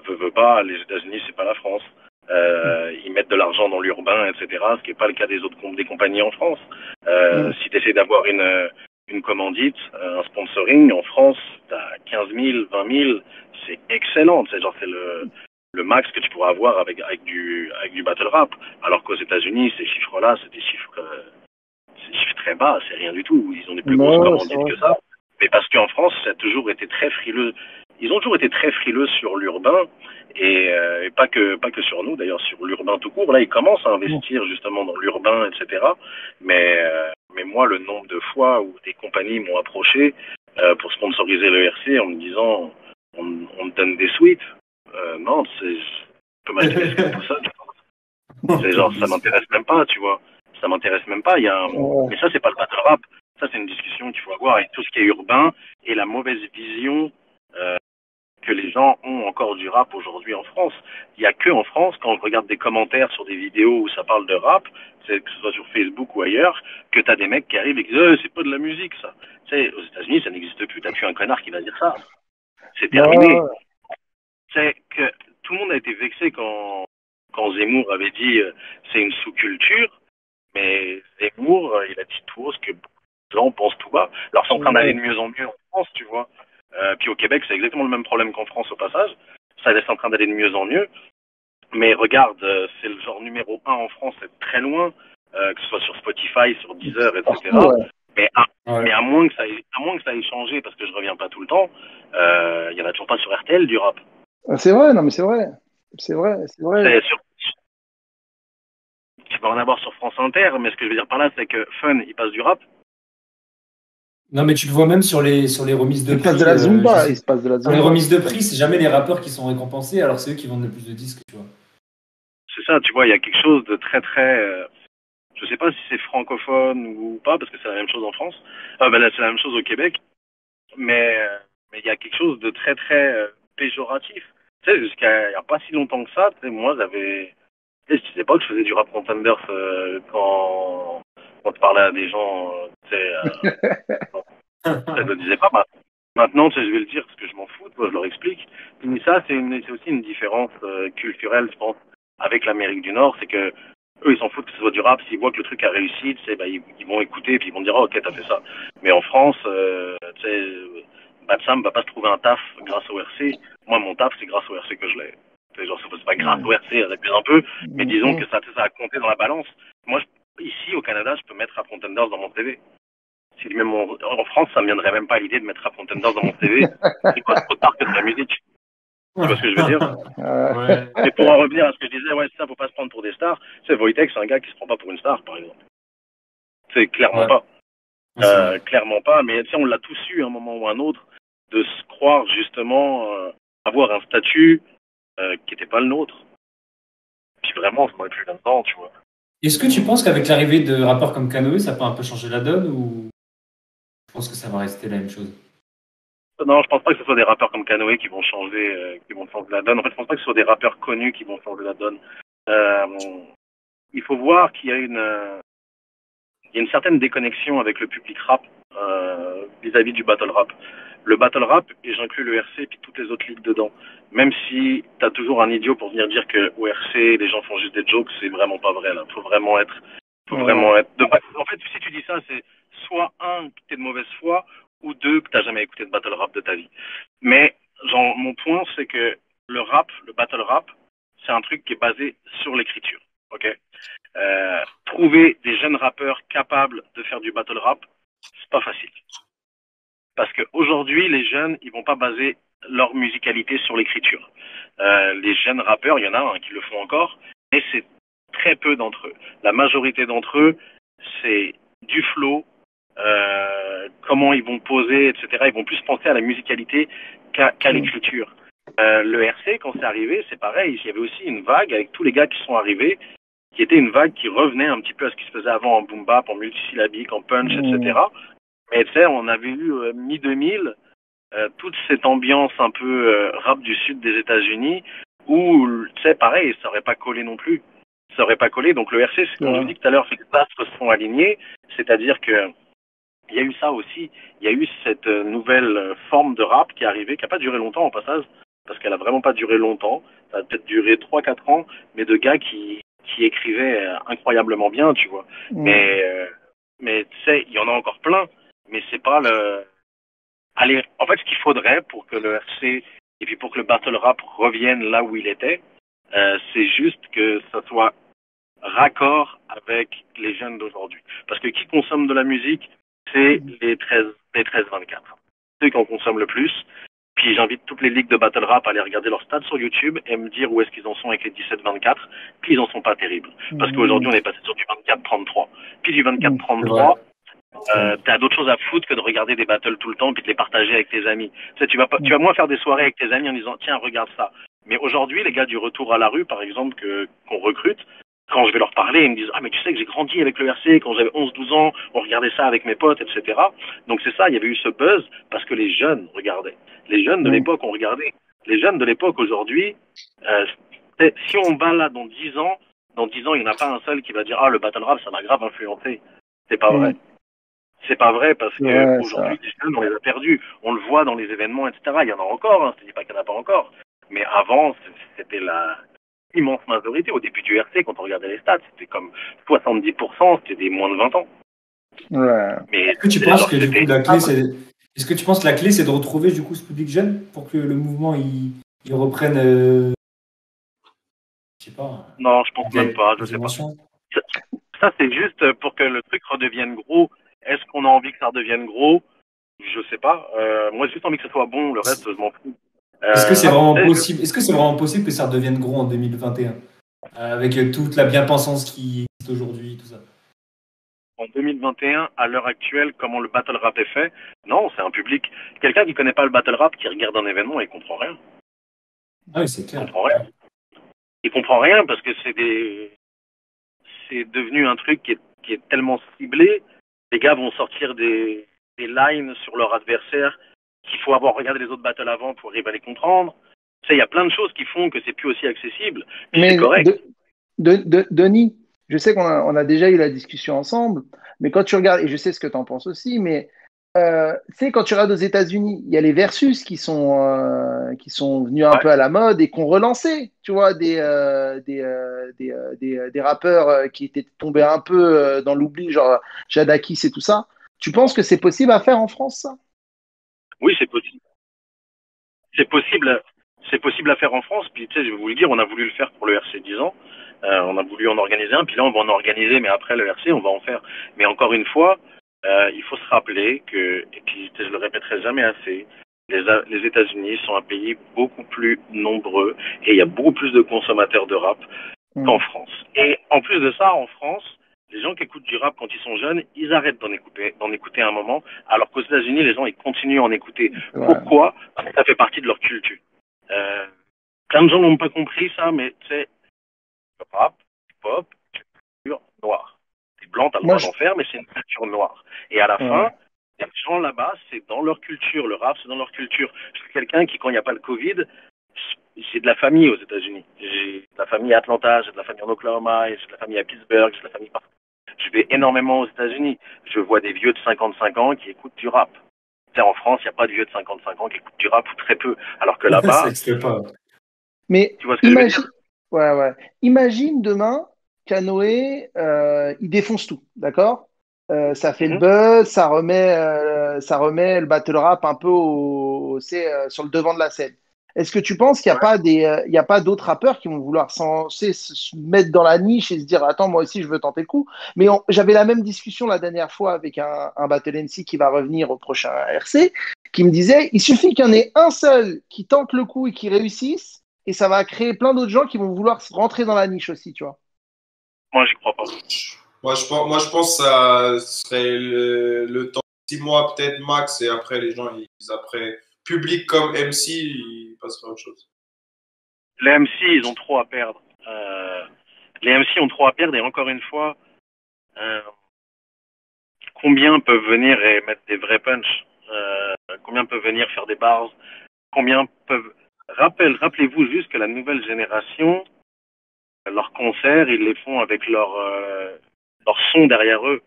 veut pas, les États-Unis, c'est pas la France. Ils mettent de l'argent dans l'urbain, etc., ce qui n'est pas le cas des compagnies en France. Si tu essaies d'avoir une commandite, un sponsoring, en France, tu as 15 000, 20 000, c'est excellent. C'est le max que tu pourras avoir avec du battle rap. Alors qu'aux États-Unis, ces chiffres-là, c'est des chiffres très bas, c'est rien du tout. Ils ont des plus grosses commandites que ça. Mais parce qu'en France, ça a toujours été très frileux. Ils ont toujours été très frileux sur l'urbain et pas que sur nous, d'ailleurs, sur l'urbain tout court. Là, ils commencent à investir justement dans l'urbain, etc. Mais moi, le nombre de fois où des compagnies m'ont approché pour sponsoriser le RC en me disant on me donne des suites. Non, je peux m'acheter des suites tout ça. C'est genre, ça m'intéresse même pas, tu vois. Ça m'intéresse même pas. Mais ça, c'est pas le battle rap. Ça, c'est une discussion qu'il faut avoir avec tout ce qui est urbain et la mauvaise vision que les gens ont encore du rap aujourd'hui en France. Il n'y a que en France, quand on regarde des commentaires sur des vidéos où ça parle de rap, que ce soit sur Facebook ou ailleurs, que tu as des mecs qui arrivent et qui disent c'est pas de la musique, ça. Tu sais, aux États-Unis, ça n'existe plus. T'as plus un connard qui va dire ça. C'est terminé. C'est que tout le monde a été vexé quand Zemmour avait dit c'est une sous-culture, mais Zemmour, il a dit tout haut ce que les gens pensent tout bas. Alors c'est en train d'aller de mieux en mieux en France, tu vois. Puis au Québec, c'est exactement le même problème qu'en France au passage. Ça est en train d'aller de mieux en mieux. Mais regarde, c'est le genre numéro 1 en France, c'est très loin, que ce soit sur Spotify, sur Deezer, etc. Mais à moins que ça ait changé, parce que je reviens pas tout le temps, il y en a toujours pas sur RTL du rap. C'est vrai, non mais c'est vrai. C'est vrai. Tu vas en avoir sur France Inter, mais ce que je veux dire par là, c'est que Fun, il passe du rap. Non, mais tu le vois même sur les remises de prix. Il se passe de la Zumba. Sur les remises de prix, c'est jamais les rappeurs qui sont récompensés, alors c'est eux qui vendent le plus de disques, tu vois. C'est ça, tu vois, il y a quelque chose de très, très... je sais pas si c'est francophone ou pas, parce que c'est la même chose en France. Là, c'est la même chose au Québec. Mais il y a quelque chose de très, très péjoratif. Tu sais, jusqu'à il n'y a pas si longtemps que ça, tu sais, moi, je disais pas que je faisais du rap contenders quand quand tu parlais à des gens, ça ne le disait pas. Maintenant, tu sais, je vais le dire parce que je m'en fous, je leur explique. Mais ça, c'est aussi une différence culturelle, je pense, avec l'Amérique du Nord. C'est que eux, ils s'en foutent que ce soit du rap. S'ils voient que le truc a réussi, tu sais, ils vont écouter et puis ils vont dire, oh, ok, t'as fait ça. Mais en France, tu sais, Bad Sam va pas se trouver un taf grâce au RC. Moi, mon taf, c'est grâce au RC que je l'ai. C'est genre, c'est pas grâce au RC, ça abuse un peu, mais disons que ça a compté dans la balance. Moi, ici, au Canada, je peux mettre Rap Contenders dans mon CV. Si même en France, ça me viendrait même pas à l'idée de mettre Rap Contenders dans mon CV. C'est quoi trop tard que de la musique? Tu vois ce que je veux dire? Ouais. Mais pour en revenir à ce que je disais, ouais, ça, faut pas se prendre pour des stars. Tu sais, Wojtek, c'est un gars qui se prend pas pour une star, par exemple. C'est clairement Ouais. pas. Clairement pas, mais tu sais, on l'a tous eu à un moment ou à un autre, de se croire justement avoir un statut qui n'était pas le nôtre. Puis vraiment, ça m'aurait plus là-dedans, tu vois. Est-ce que tu penses qu'avec l'arrivée de rappeurs comme Kanoé, ça peut un peu changer la donne ou je pense que ça va rester la même chose? Non, je pense pas que ce soit des rappeurs comme Kanoé qui vont changer la donne. En fait, je pense pas que ce soit des rappeurs connus qui vont changer la donne. Il faut voir qu'il y a une certaine déconnexion avec le public rap vis-à-vis du battle rap. Le battle rap, et j'inclus le RC et puis toutes les autres ligues dedans, même si t'as toujours un idiot pour venir dire que au RC, les gens font juste des jokes, c'est vraiment pas vrai, là. Faut vraiment être. En fait, si tu dis ça, c'est soit un, que t'es de mauvaise foi, ou deux, que t'as jamais écouté de battle rap de ta vie. Mais, genre, mon point, c'est que le battle rap, c'est un truc qui est basé sur l'écriture, ok? Trouver des jeunes rappeurs capables de faire du battle rap, c'est pas facile. Parce qu'aujourd'hui, les jeunes, ils vont pas baser leur musicalité sur l'écriture. Les jeunes rappeurs, il y en a qui le font encore, mais c'est très peu d'entre eux. La majorité d'entre eux, c'est du flow, comment ils vont poser, etc. Ils vont plus penser à la musicalité qu'à l'écriture. Le RC, quand c'est arrivé, c'est pareil. Il y avait aussi une vague avec tous les gars qui sont arrivés, qui était une vague qui revenait un petit peu à ce qui se faisait avant en boom bap, en multisyllabique, en punch, etc. Mais tu sais, on avait eu mi-2000 toute cette ambiance un peu rap du sud des États-Unis où, tu sais, pareil, ça aurait pas collé non plus. Ça aurait pas collé. Donc le RC, c'est comme je vous dis tout à l'heure, c'est que les astres sont alignés, c'est-à-dire que il y a eu ça aussi. Il y a eu cette nouvelle forme de rap qui est arrivée, qui n'a pas duré longtemps en passage, parce qu'elle a vraiment pas duré longtemps. Ça a peut-être duré 3-4 ans, mais de gars qui écrivaient incroyablement bien, tu vois. Mais tu sais, il y en a encore plein, mais c'est pas le. Allez, en fait, ce qu'il faudrait pour que le RC et puis pour que le battle rap revienne là où il était, c'est juste que ça soit raccord avec les jeunes d'aujourd'hui. Parce que qui consomme de la musique, c'est les 13-24. Ceux qui en consomment le plus. Puis j'invite toutes les ligues de battle rap à aller regarder leurs stats sur YouTube et me dire où est-ce qu'ils en sont avec les 17-24. Puis ils en sont pas terribles. Parce qu'aujourd'hui, on est passé sur du 24-33. Puis du 24-33, t'as d'autres choses à foutre que de regarder des battles tout le temps puis de les partager avec tes amis. Tu sais, tu vas moins faire des soirées avec tes amis en disant tiens, regarde ça. Mais aujourd'hui, les gars du retour à la rue, par exemple, qu'on recrute, quand je vais leur parler, ils me disent ah mais tu sais que j'ai grandi avec le RC, quand j'avais 11-12 ans, on regardait ça avec mes potes, etc. Donc c'est ça, il y avait eu ce buzz parce que les jeunes regardaient. Les jeunes de l'époque ont regardé. Les jeunes de l'époque aujourd'hui, si on va là dans 10 ans, il n'y en a pas un seul qui va dire ah le battle rap ça m'a grave influencé. C'est pas vrai. C'est pas vrai parce que aujourd'hui les jeunes on les a perdus. On le voit dans les événements, etc. Il y en a encore, hein, je te dis pas qu'il n'y en a pas encore. Mais avant, c'était la immense majorité. Au début du RC, quand on regardait les stats, c'était comme 70%, c'était des moins de 20 ans. Mais est-ce que tu penses que du coup la clé c'est est-ce que tu penses que la clé c'est de retrouver du coup ce public jeune pour que le mouvement il reprenne je sais pas. Non, je pense même pas, je sais pas. Ça c'est juste pour que le truc redevienne gros. Est-ce qu'on a envie que ça redevienne gros? Je sais pas. Moi j'ai juste envie que ce soit bon, le reste je m'en fous. Est-ce que c'est vraiment possible? Est-ce que c'est vraiment possible que ça redevienne gros en 2021 avec toute la bien-pensance qui existe aujourd'hui, tout ça? En 2021, à l'heure actuelle, comment le battle rap est fait? Non, c'est un public. Quelqu'un qui connaît pas le battle rap, qui regarde un événement, il comprend rien. Ah oui, c'est clair. Il comprend rien. Il comprend rien parce que c'est devenu un truc qui est tellement ciblé. Les gars vont sortir des lines sur leur adversaire qu'il faut avoir regardé les autres battles avant pour arriver à les comprendre. Tu sais, il y a plein de choses qui font que c'est plus aussi accessible. Mais c'est correct. Denis, je sais qu'on a déjà eu la discussion ensemble, mais quand tu regardes, et je sais ce que tu en penses aussi, mais tu sais, quand tu regardes aux États-Unis, il y a les versus qui sont venus un Ouais. peu à la mode et qui ont relancé, tu vois, des rappeurs qui étaient tombés un peu dans l'oubli, genre Jadakis et tout ça. Tu penses que c'est possible à faire en France, ça? Oui, c'est possible. C'est possible. C'est possible à faire en France. Puis, tu sais, je vais vous le dire, on a voulu le faire pour le RC 10 ans. On a voulu en organiser un. Puis là, on va en organiser, mais après le RC, on va en faire. Mais encore une fois, il faut se rappeler que, et puis je le répéterai jamais assez, les États-Unis sont un pays beaucoup plus nombreux et il y a beaucoup plus de consommateurs de rap qu'en Mm. France. Et en plus de ça, en France, les gens qui écoutent du rap quand ils sont jeunes, ils arrêtent d'en écouter un moment, alors qu'aux États-Unis, les gens, ils continuent à en écouter. Ouais. Pourquoi? Parce que ça fait partie de leur culture. Euh, Plein de gens n'ont pas compris ça, mais tu sais, le rap, le pop, c'est une culture noire. Les blancs, t'as le Moi, droit d'en faire, mais c'est une culture noire. Et à la fin, ouais. les gens là-bas, c'est dans leur culture. Le rap, c'est dans leur culture. Je suis quelqu'un qui, quand il n'y a pas le Covid, j'ai de la famille aux États-Unis. J'ai de la famille à Atlanta, j'ai de la famille en Oklahoma, j'ai de la famille à Pittsburgh, j'ai de la famille partout. Je vais énormément aux États-Unis. Je vois des vieux de 55 ans qui écoutent du rap. Tu sais, en France, il n'y a pas de vieux de 55 ans qui écoutent du rap ou très peu. Alors que Ça là-bas, n'existe pas. Mais tu vois ce que je veux dire? imagine, ouais, ouais. Imagine demain Canoë, il défonce tout, d'accord? Ça fait le Mhm. buzz, ça remet le battle rap un peu sur le devant de la scène. Est-ce que tu penses qu'il n'y a Ouais. pas il y a pas d'autres rappeurs qui vont vouloir se mettre dans la niche et se dire, attends, moi aussi, je veux tenter le coup? Mais j'avais la même discussion la dernière fois avec un Battle MC qui va revenir au prochain RC, qui me disait, il suffit qu'il y en ait un seul qui tente le coup et qui réussisse, et ça va créer plein d'autres gens qui vont vouloir rentrer dans la niche aussi, tu vois. Moi, j'y crois pas. Moi, je pense que ça serait le temps de 6 mois, peut-être max, et après, les gens, après, public comme MC, ils passeraient à autre chose. Les MC, ils ont trop à perdre. Les MC ont trop à perdre et encore une fois, euh, combien peuvent venir et mettre des vrais punchs? Combien peuvent venir faire des bars? Combien peuvent... Rappelez-vous juste que la nouvelle génération, leurs concerts, ils les font avec leur son derrière eux.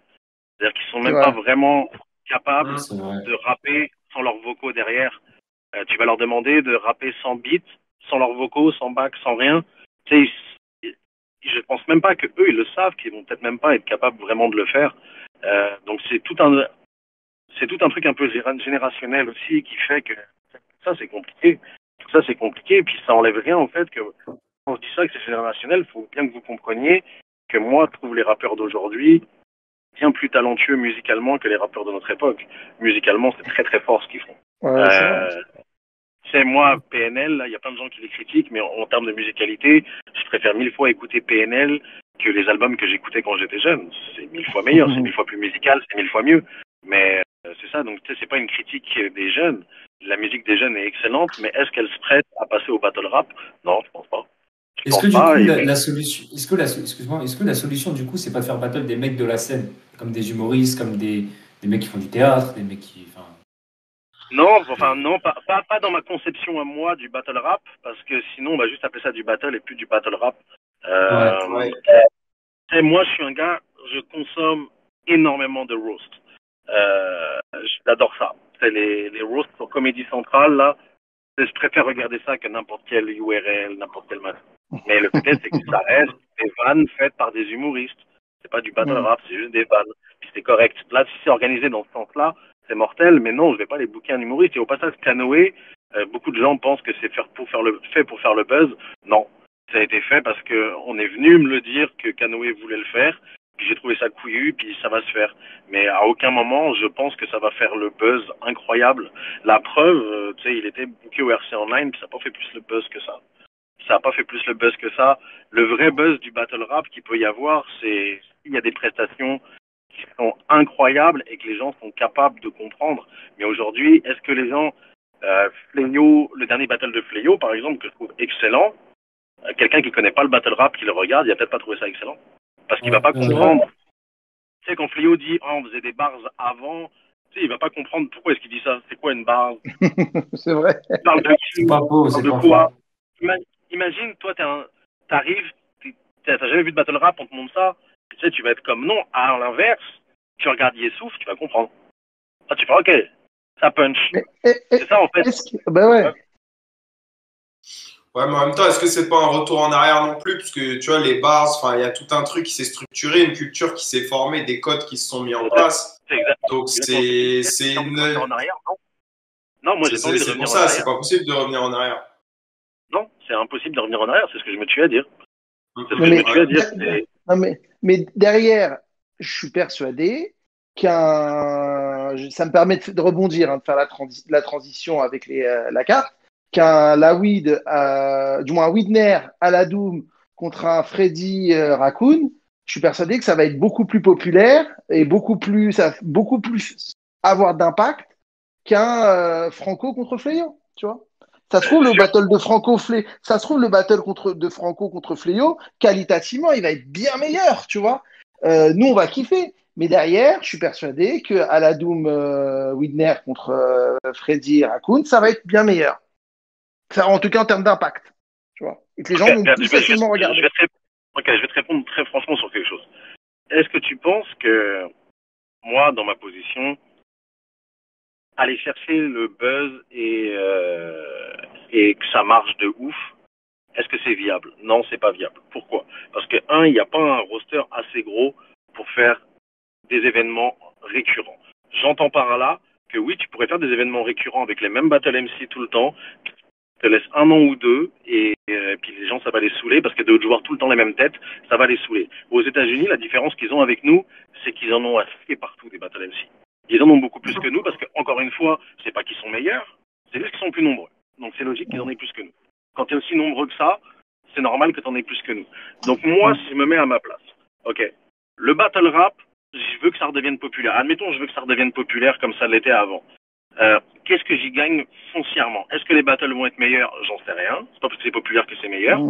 C'est-à-dire qu'ils sont C'est même pas vrai. vraiment capables C'est vrai. de rapper sans leurs vocaux derrière. Tu vas leur demander de rapper sans beat, sans leurs vocaux, sans bac, sans rien. Tu sais, je pense même pas que eux ils le savent, qu'ils vont peut-être même pas être capables vraiment de le faire. Donc c'est tout un truc un peu générationnel aussi qui fait que ça c'est compliqué. Tout ça c'est compliqué, et puis ça enlève rien en fait que quand je dis ça que c'est générationnel, il faut bien que vous compreniez que moi je trouve les rappeurs d'aujourd'hui bien plus talentueux musicalement que les rappeurs de notre époque. Musicalement, c'est très très fort ce qu'ils font. Ouais, c'est vrai. Euh, c'est moi, PNL, il y a plein de gens qui les critiquent, mais en termes de musicalité, je préfère 1000 fois écouter PNL que les albums que j'écoutais quand j'étais jeune. C'est 1000 fois meilleur, c'est 1000 fois plus musical, c'est 1000 fois mieux. Mais c'est ça, donc tu sais, c'est pas une critique des jeunes. La musique des jeunes est excellente, mais est-ce qu'elle se prête à passer au battle rap? Non, je pense pas. Je Est-ce que pense du pas. coup, Et la solution, excuse-moi, est-ce que la solution du coup, c'est pas de faire battle des mecs de la scène, comme des humoristes, comme des mecs qui font du théâtre, des mecs qui, enfin, non, enfin non, pas dans ma conception à moi du battle rap, parce que sinon on va juste appeler ça du battle et plus du battle rap. ouais, Ouais. Moi je suis un gars, je consomme énormément de roast. J'adore ça. C'est les roasts sur Comédie Centrale là. Je préfère regarder ça que n'importe quel URL, n'importe quel match. Mais le fait est, c'est que ça reste des vannes faites par des humoristes. C'est pas du battle Mm. rap, c'est juste des vannes. Puis c'est correct. Là, si c'est organisé dans ce sens-là, c'est mortel, mais non, je vais pas les booker un humoriste. Et au passage, Canoë, beaucoup de gens pensent que c'est fait pour faire le buzz. Non. Ça a été fait parce que on est venu me le dire que Canoë voulait le faire. Puis j'ai trouvé ça couillu, puis ça va se faire. Mais à aucun moment, je pense que ça va faire le buzz incroyable. La preuve, tu sais, il était booké au RC Online, puis ça n'a pas fait plus le buzz que ça. Ça n'a pas fait plus le buzz que ça. Le vrai buzz du battle rap qu'il peut y avoir, c'est s'il y a des prestations qui sont incroyables et que les gens sont capables de comprendre. Mais aujourd'hui, est-ce que les gens, Fléau, le dernier battle de Fléau, par exemple, que je trouve excellent, quelqu'un qui connaît pas le battle rap, qui le regarde, il va peut-être pas trouvé ça excellent. Parce qu'il ouais, va pas C'est vrai. comprendre. Tu sais, quand Fléau dit, oh, on faisait des bars avant, tu sais, il va pas comprendre pourquoi est-ce qu'il dit ça. C'est quoi une barre? C'est vrai. Il parle de qui? c'est pas faux, Il parle c'est de pas faux. quoi? Imagine, toi, t'arrives, t'as jamais vu de battle rap, on te montre ça, Tu sais, tu vas être comme non. À l'inverse, tu regardes Yessouf, tu vas comprendre. Ah, tu fais ok, ça punch. C'est ça en fait. Bah ouais. Ouais, mais en même temps, est-ce que c'est pas un retour en arrière non plus? Parce que tu vois, les bars, enfin, il y a tout un truc qui s'est structuré, une culture qui s'est formée, des codes qui se sont mis en place. C'est exact. Donc, c'est revenir en arrière, non. Non, moi, j'ai pas envie de c'est revenir pour en ça, arrière. c'est pas possible de revenir en arrière. Non, c'est impossible de revenir en arrière, c'est ce que je me tue à dire. C'est ce que je me tue à dire. Non, mais derrière, je suis persuadé ça me permet de rebondir, de faire la transition avec la carte, qu'un Lawid, du moins un Widner à la Doom contre un Freddy Raccoon, je suis persuadé que ça va être beaucoup plus populaire et ça va beaucoup plus avoir d'impact qu'un Franco contre Fléau, tu vois. Ça se trouve le battle de de Franco contre Fléau, qualitativement, il va être bien meilleur, tu vois. Nous, on va kiffer. Mais derrière, je suis persuadé que à la Doom Widner contre Freddy Raccoon, ça va être bien meilleur. Ça, en tout cas, en termes d'impact, tu vois. Et que les gens vont plus facilement regarder. Je vais te répondre très franchement sur quelque chose. Est-ce que tu penses que moi, dans ma position, aller chercher le buzz et que ça marche de ouf, est-ce que c'est viable? Non, c'est pas viable. Pourquoi? Parce que, il n'y a pas un roster assez gros pour faire des événements récurrents. J'entends par là que oui, tu pourrais faire des événements récurrents avec les mêmes Battle MC tout le temps, te laisse un an ou deux, et puis les gens, ça va les saouler, parce que de jouer tout le temps les mêmes têtes, ça va les saouler. Aux États-Unis, la différence qu'ils ont avec nous, c'est qu'ils en ont assez partout des Battle MC. Ils en ont beaucoup plus que nous, parce que, encore une fois, c'est pas qu'ils sont meilleurs, c'est juste qu'ils sont plus nombreux. Donc c'est logique qu'ils en aient plus que nous. Quand tu es aussi nombreux que ça, c'est normal que tu en aies plus que nous. Donc moi, si je me mets à ma place, ok, le battle rap, je veux que ça redevienne populaire. Admettons, je veux que ça redevienne populaire comme ça l'était avant. Qu'est-ce que j'y gagne foncièrement? Est-ce que les battles vont être meilleurs? J'en sais rien. C'est pas parce que c'est populaire que c'est meilleur.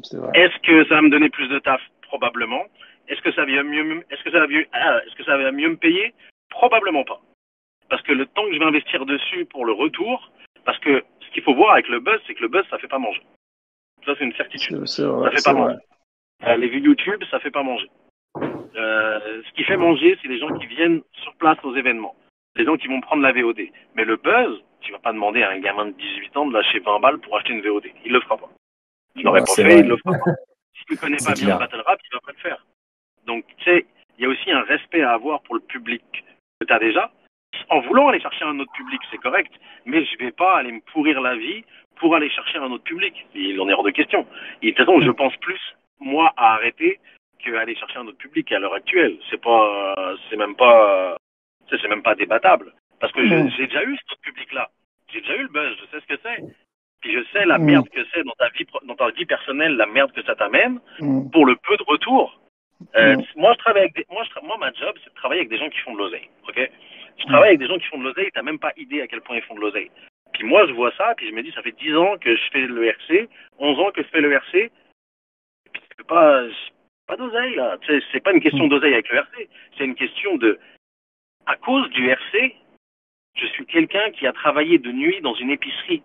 C'est vrai. Est-ce que ça va me donner plus de taf? Probablement. Est-ce que ça va mieux me payer? Probablement pas. Parce que le temps que je vais investir dessus pour le retour, parce que ce qu'il faut voir avec le buzz, c'est que le buzz, ça fait pas manger. Ça, c'est une certitude. Ça fait pas manger. Les vues YouTube, ça fait pas manger. Ce qui fait manger, c'est les gens qui viennent sur place aux événements. Les gens qui vont prendre la VOD. Mais le buzz, tu vas pas demander à un gamin de 18 ans de lâcher 20 balles pour acheter une VOD. Il le fera pas. Il l'aurait pas fait, il le fera pas. Si tu connais pas bien le battle rap, il va pas le faire. Donc, tu sais, il y a aussi un respect à avoir pour le public que tu as déjà. En voulant aller chercher un autre public, c'est correct, mais je vais pas aller me pourrir la vie pour aller chercher un autre public. Il en est hors de question. Et de toute façon, je pense plus, moi, à arrêter qu'aller chercher un autre public à l'heure actuelle. C'est même pas débattable. Parce que j'ai déjà eu ce public-là. J'ai déjà eu le buzz, je sais ce que c'est. Puis je sais la merde que c'est dans ta vie personnelle, la merde que ça t'amène, pour le peu de retour. Moi, ma job, c'est de travailler avec des gens qui font de l'oseille. Ok? Je travaille avec des gens qui font de l'oseille, t'as même pas idée à quel point ils font de l'oseille. Puis moi, je vois ça, puis je me dis, ça fait 10 ans que je fais le RC, 11 ans que je fais le RC, puis c'est pas d'oseille, là. Tu sais, c'est pas une question d'oseille avec le RC, c'est une question de, à cause du RC, je suis quelqu'un qui a travaillé de nuit dans une épicerie.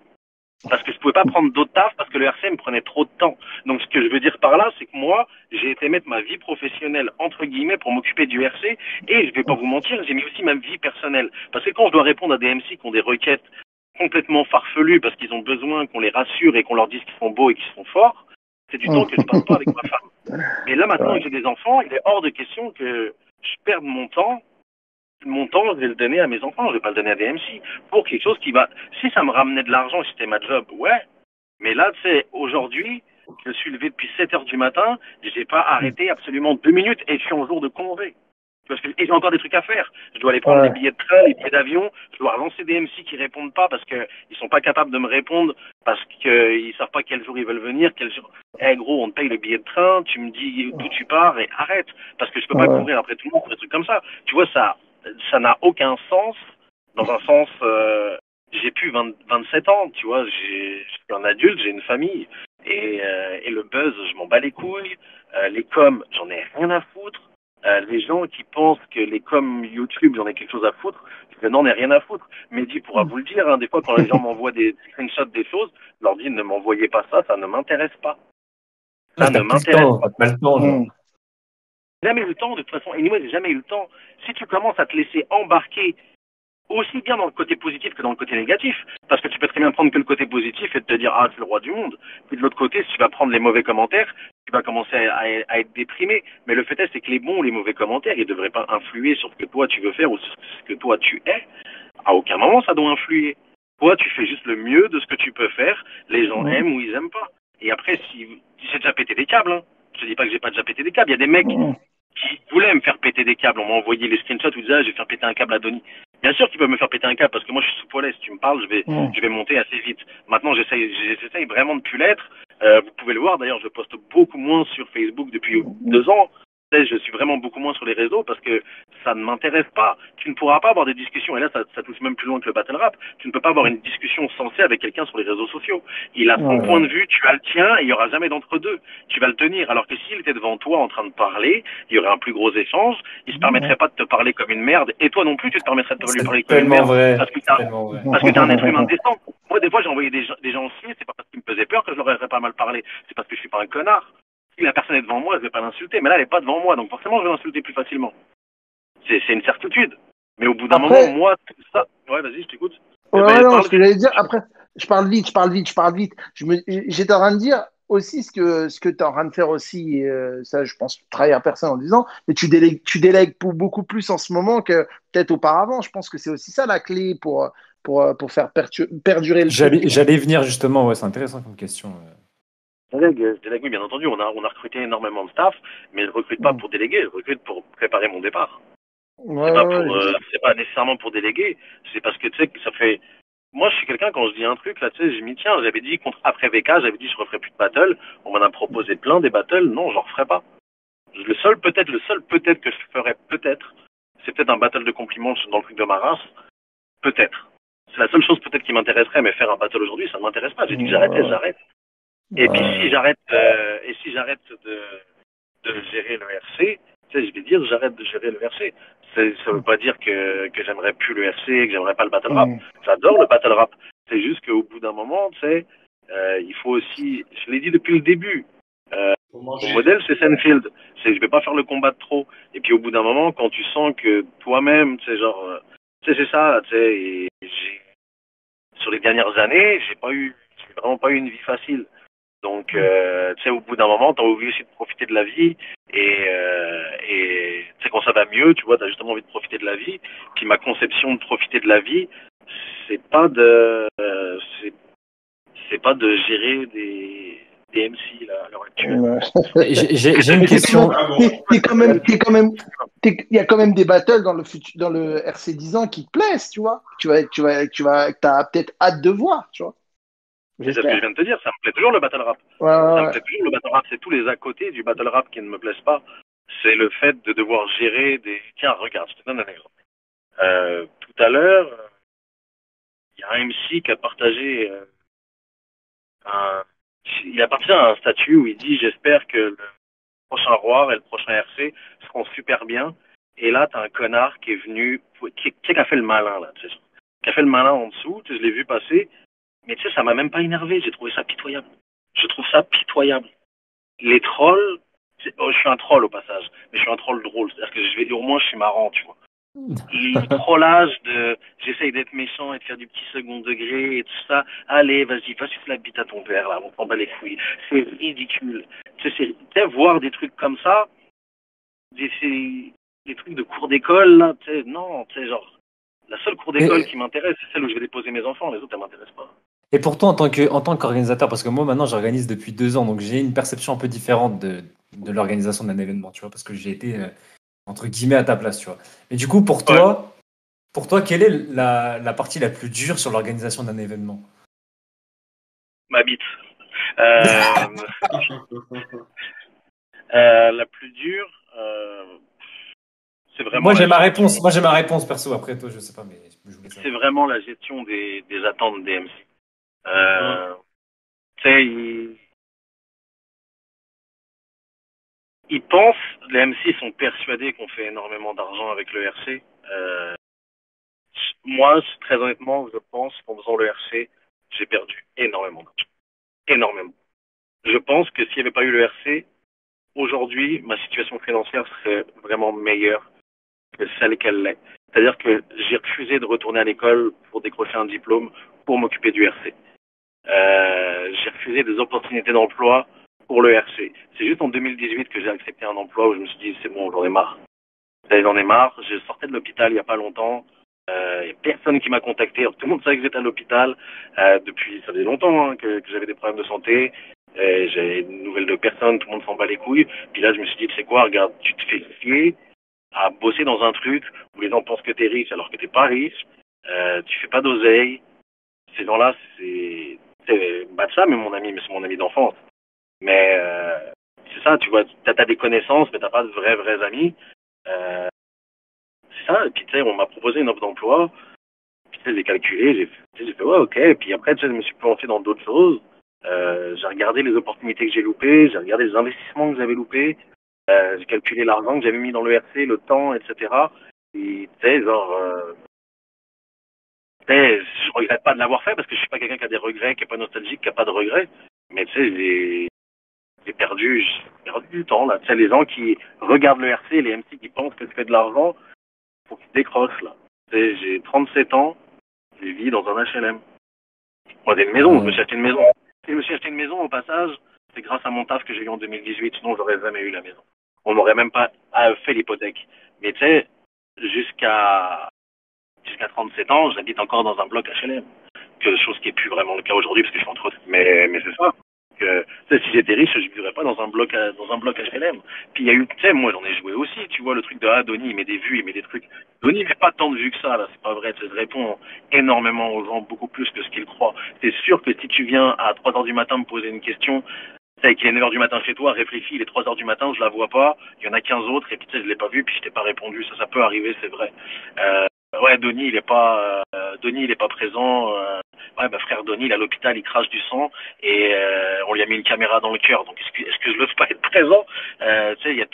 Parce que je pouvais pas prendre d'autres taf parce que le RC me prenait trop de temps. Donc ce que je veux dire par là, c'est que moi, j'ai été mettre ma vie professionnelle entre guillemets pour m'occuper du RC et je vais pas vous mentir, j'ai mis aussi ma vie personnelle. Parce que quand je dois répondre à des MC qui ont des requêtes complètement farfelues parce qu'ils ont besoin qu'on les rassure et qu'on leur dise qu'ils sont beaux et qu'ils sont forts, c'est du temps que je passe pas avec ma femme. Mais là maintenant que j'ai des enfants, il est hors de question que je perde mon temps, je vais le donner à mes enfants, je vais pas le donner à des MC. Pour quelque chose qui va... Si ça me ramenait de l'argent, si c'était ma job, ouais. Mais là, tu sais, aujourd'hui, je suis levé depuis 7 heures du matin, j'ai pas arrêté absolument 2 minutes et je suis en jour de congé. Parce que et j'ai encore des trucs à faire. Je dois aller prendre les billets de train, les billets d'avion, je dois relancer des MC qui répondent pas parce que ils sont pas capables de me répondre parce qu'ils savent pas quel jour ils veulent venir, quel jour. Gros, on te paye le billet de train, tu me dis d'où tu pars et arrête. Parce que je peux pas courir après tout le monde pour des trucs comme ça. Tu vois, ça n'a aucun sens, dans un sens, j'ai plus 27 ans, tu vois, je suis un adulte, j'ai une famille, et le buzz, je m'en bats les couilles, les coms, j'en ai rien à foutre, les gens qui pensent que les coms YouTube, j'en ai quelque chose à foutre, je n'en ai rien à foutre. Mehdi pourra vous le dire, hein, des fois quand les gens m'envoient des screenshots des choses, je leur dis ne m'envoyez pas ça, ça ne m'intéresse pas. Ça ne m'intéresse pas. Jamais eu le temps, de toute façon. Anyway, j'ai jamais eu le temps. Si tu commences à te laisser embarquer aussi bien dans le côté positif que dans le côté négatif, parce que tu peux très bien prendre que le côté positif et te dire ah c'est le roi du monde. Puis de l'autre côté, si tu vas prendre les mauvais commentaires, tu vas commencer à être déprimé. Mais le fait est, c'est que les bons ou les mauvais commentaires, ils devraient pas influer sur ce que toi tu veux faire ou sur ce que toi tu es. À aucun moment ça doit influer. Toi, tu fais juste le mieux de ce que tu peux faire. Les gens aiment ou ils aiment pas. Et après, si j'ai déjà pété des câbles, hein. Je te dis pas que j'ai pas déjà pété des câbles. Il y a des mecs qui voulaient me faire péter des câbles. On m'a envoyé les screenshots où ils disaient ah, je vais faire péter un câble à Donny. Bien sûr qu'ils peuvent me faire péter un câble parce que moi je suis sous poids. Si tu me parles, je vais monter assez vite. Maintenant, j'essaye vraiment de plus l'être. Vous pouvez le voir. D'ailleurs, je poste beaucoup moins sur Facebook depuis 2 ans. Je suis vraiment beaucoup moins sur les réseaux parce que ça ne m'intéresse pas. Tu ne pourras pas avoir des discussions, et là ça touche même plus loin que le battle rap, tu ne peux pas avoir une discussion sensée avec quelqu'un sur les réseaux sociaux. Il a son point de vue, tu as le tien, et il n'y aura jamais d'entre-deux. Tu vas le tenir, alors que s'il était devant toi en train de parler, il y aurait un plus gros échange, il se permettrait pas de te parler comme une merde, et toi non plus tu te permettrais de lui parler comme une merde. Vrai. Parce que t'es un être humain décent. Moi des fois j'ai envoyé des gens chier, c'est pas parce qu'ils me faisaient peur que je leur aurais pas mal parlé, c'est parce que je suis pas un connard. Si la personne est devant moi, je vais pas l'insulter, mais là elle est pas devant moi, donc forcément je vais l'insulter plus facilement. C'est une certitude. Mais au bout d'un moment, moi, tout ça. Ouais, vas-y, je t'écoute. Ouais, non, ce que j'allais dire, après, je parle vite. J'étais en train de dire aussi ce que tu es en train de faire aussi, ça, je pense, trahir personne en le disant, mais tu délègues beaucoup plus en ce moment que peut-être auparavant. Je pense que c'est aussi ça la clé pour faire perdurer le truc. J'allais venir justement, ouais, c'est intéressant comme question. Je délègue, oui, bien entendu. On a recruté énormément de staff, mais je ne recrute pas pour déléguer, je recrute pour préparer mon départ. C'est pas nécessairement pour déléguer, c'est parce que tu sais que ça fait. Moi, je suis quelqu'un, quand je dis un truc, là, tu sais, je m'y tiens. J'avais dit, après VK, j'avais dit, je referai plus de battle. On m'en a proposé plein des battles. Non, j'en referai pas. Le seul peut-être que je ferais, peut-être, c'est peut-être un battle de compliments dans le truc de ma race. Peut-être. C'est la seule chose peut-être qui m'intéresserait, mais faire un battle aujourd'hui, ça ne m'intéresse pas. J'ai dit que j'arrête. Et puis si j'arrête de gérer le RC, tu sais, je vais dire j'arrête de gérer le RC. Ça veut pas dire que j'aimerais plus le RC, que j'aimerais pas le battle rap. J'adore le battle rap. C'est juste qu'au bout d'un moment, tu sais, il faut aussi, je l'ai dit depuis le début, mon modèle c'est Senfield. Je vais pas faire le combat de trop. Et puis au bout d'un moment, quand tu sens que toi-même, tu sais, genre, tu sais, c'est ça, tu sais, et sur les dernières années, j'ai vraiment pas eu une vie facile. Donc, tu sais, au bout d'un moment, t'as envie aussi de profiter de la vie et tu sais, quand ça va mieux, tu vois, t'as justement envie de profiter de la vie. Puis ma conception de profiter de la vie, c'est pas de gérer des MC là, à l'heure actuelle. J'ai une question. Il y a quand même des battles dans le RC 10 ans qui te plaisent, tu vois. T'as peut-être hâte de voir, tu vois. C'est ce que je viens de te dire, ça me plaît toujours le battle rap. Ça me plaît toujours le battle rap, c'est tous les à côté du battle rap qui ne me plaisent pas. C'est le fait de devoir gérer des... Tiens, regarde, je te donne un exemple. Tout à l'heure, il y a un MC qui a partagé il a partagé un statut où il dit « J'espère que le prochain Roi et le prochain RC seront super bien. » Et là, t'as un connard qui est venu, qui a fait le malin, là, tu sais. Qui a fait le malin en dessous, tu sais, je l'ai vu passer. Mais tu sais, ça m'a même pas énervé, j'ai trouvé ça pitoyable. Je trouve ça pitoyable. Les trolls, je suis un troll au passage, mais je suis un troll drôle. C'est-à-dire que au moins je suis marrant, tu vois. Le trollage j'essaye d'être méchant et de faire du petit second degré et tout ça. Allez, vas-y, va sucer la bite à ton père, là, on s'en bat les couilles. C'est ridicule. Tu sais, voir des trucs comme ça, des trucs de cours d'école, là, tu sais, non, tu sais, genre, la seule cour d'école qui m'intéresse, c'est celle où je vais déposer mes enfants, les autres, elles m'intéressent pas. Et pourtant, en tant qu'organisateur, parce que moi maintenant j'organise depuis 2 ans, donc j'ai une perception un peu différente de l'organisation d'un événement, tu vois, parce que j'ai été entre guillemets à ta place, tu vois. Mais du coup, pour toi, quelle est la partie la plus dure sur l'organisation d'un événement? Ma bite. La plus dure, c'est vraiment. Moi j'ai ma réponse perso. Après toi, je sais pas, mais je voulais savoir. C'est vraiment la gestion des attentes des MC. Tu sais, ils pensent, les MC sont persuadés qu'on fait énormément d'argent avec le RC. Moi, très honnêtement, je pense qu'en faisant le RC, j'ai perdu énormément d'argent. Énormément. Je pense que s'il n'y avait pas eu le RC, aujourd'hui, ma situation financière serait vraiment meilleure que celle qu'elle l'est. C'est-à-dire que j'ai refusé de retourner à l'école pour décrocher un diplôme pour m'occuper du RC. J'ai refusé des opportunités d'emploi pour le RC. C'est juste en 2018 que j'ai accepté un emploi où je me suis dit c'est bon, j'en ai marre. J'en ai marre. Je sortais de l'hôpital il n'y a pas longtemps. Il n'y a personne qui m'a contacté. Alors, tout le monde savait que j'étais à l'hôpital depuis, ça faisait longtemps que j'avais des problèmes de santé. J'avais de nouvelles de personne, tout le monde s'en bat les couilles. Puis là, je me suis dit, tu sais quoi, regarde, tu te fais chier à bosser dans un truc où les gens pensent que t'es riche alors que t'es pas riche. Tu fais pas d'oseille. Ces gens-là, c'est ça, mais c'est mon ami d'enfance. Mais c'est ça, tu vois, t'as des connaissances, mais t'as pas de vrais amis. C'est ça, et puis tu sais, on m'a proposé une offre d'emploi, puis tu sais, j'ai calculé, j'ai fait ouais, ok, et puis après, tu sais, je me suis plongé dans d'autres choses. J'ai regardé les opportunités que j'ai loupées, j'ai regardé les investissements que j'avais loupés, j'ai calculé l'argent que j'avais mis dans le RC, le temps, etc. Et tu sais, genre, tu sais, je regrette pas de l'avoir fait parce que je suis pas quelqu'un qui a des regrets, qui est pas nostalgique, qui a pas de regrets. Mais tu sais, j'ai perdu du temps là. Tu sais, les gens qui regardent le RC, les MC qui pensent que c'est de l'argent, faut qu'ils décrochent là. Tu sais, j'ai 37 ans, je vis dans un HLM. Moi, j'ai une maison, je me suis acheté une maison. Si je me suis acheté une maison au passage, c'est grâce à mon taf que j'ai eu en 2018, sinon j'aurais jamais eu la maison. On m'aurait même pas fait l'hypothèque. Mais tu sais, jusqu'à 37 ans, j'habite encore dans un bloc HLM. Chose qui est plus vraiment le cas aujourd'hui parce que je suis entre. Mais c'est ça. Que, si j'étais riche, je vivrais pas dans un bloc HLM. Puis il y a eu, tu sais, moi j'en ai joué aussi, tu vois, le truc de Donny, il met des vues, il met des trucs. Donny fait pas tant de vues que ça, là, c'est pas vrai, je réponds énormément aux gens, beaucoup plus que ce qu'ils croient. C'est sûr que si tu viens à 3 heures du matin me poser une question, tu sais, qu'il est 9 heures du matin chez toi, réfléchis, il est 3 heures du matin, je la vois pas, il y en a 15 autres, et puis tu sais, je l'ai pas vu, puis je t'ai pas répondu, ça peut arriver, c'est vrai. Ouais, Donny, il est pas présent. Ouais, frère Donny, il est à l'hôpital, il crache du sang et on lui a mis une caméra dans le cœur. Donc est-ce que je veux pas être présent? Tu sais, il y a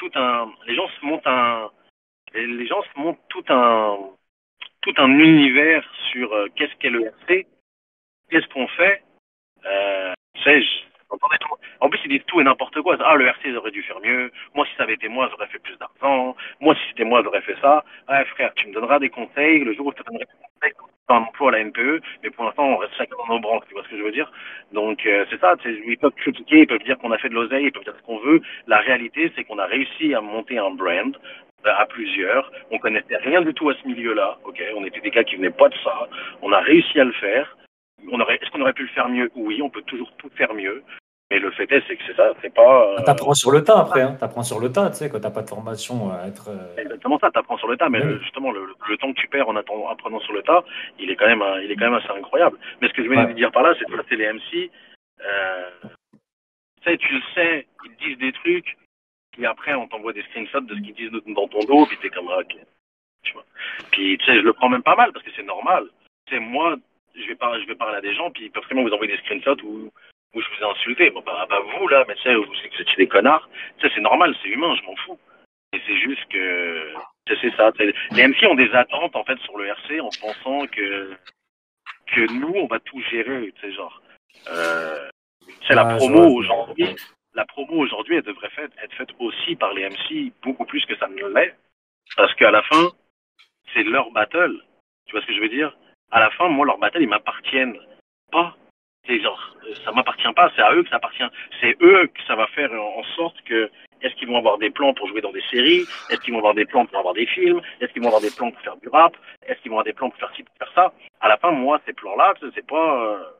les gens se montent tout un univers sur qu'est-ce qu'est le RC, qu'est-ce qu'on fait. Tu sais, j'entendais tout. En plus, ils disent tout et n'importe quoi. Ah, le RC, j'aurais dû faire mieux. Moi, si ça avait été moi, j'aurais fait plus d'argent. Moi, si c'était moi, j'aurais fait ça. Ouais, frère, tu me donneras des conseils. Le jour où je te donnerai des conseils, tu auras un emploi à la NPE. Mais pour l'instant, on reste chacun dans nos branches. Tu vois ce que je veux dire? Donc, c'est ça. Ils peuvent critiquer, ils peuvent dire qu'on a fait de l'oseille, ils peuvent dire ce qu'on veut. La réalité, c'est qu'on a réussi à monter un brand à plusieurs. On connaissait rien du tout à ce milieu-là. Ok, on était des gars qui venaient pas de ça. On a réussi à le faire. Est-ce qu'on aurait pu le faire mieux? Oui, on peut toujours tout faire mieux. Mais le fait est, c'est que c'est ça, c'est pas. T'apprends sur le tas après, hein. T'apprends sur le tas, tu sais, quand t'as pas de formation à être. C'est exactement ça, t'apprends sur le tas, mais justement, le temps que tu perds en apprenant sur le tas, il est quand même assez incroyable. Mais ce que je voulais dire par là, c'est que c'est les MC. Tu le sais, ils disent des trucs, puis après, on t'envoie des screenshots de ce qu'ils disent dans ton dos, puis t'es comme, ok. Tu vois. Puis, tu sais, je le prends même pas mal, parce que c'est normal. Tu sais, moi, je vais parler à des gens, puis ils peuvent vraiment vous envoyer des screenshots où je vous ai insulté. Bon, bah vous, là, mais tu sais, vous étiez des connards. Tu sais, c'est normal, c'est humain, je m'en fous. Et c'est juste que, c'est ça. Les MC ont des attentes, en fait, sur le RC, en pensant que nous, on va tout gérer, tu sais, genre. La promo aujourd'hui, elle devrait être faite aussi par les MC, beaucoup plus que ça ne l'est. Parce qu'à la fin, c'est leur battle. Tu vois ce que je veux dire? À la fin, moi, leurs battles, ils m'appartiennent pas. C'est genre, ça m'appartient pas, c'est à eux que ça appartient. C'est eux que ça va faire en sorte que, est-ce qu'ils vont avoir des plans pour jouer dans des séries? Est-ce qu'ils vont avoir des plans pour avoir des films? Est-ce qu'ils vont avoir des plans pour faire du rap? Est-ce qu'ils vont avoir des plans pour faire ci, pour faire ça? À la fin, moi, ces plans-là, c'est pas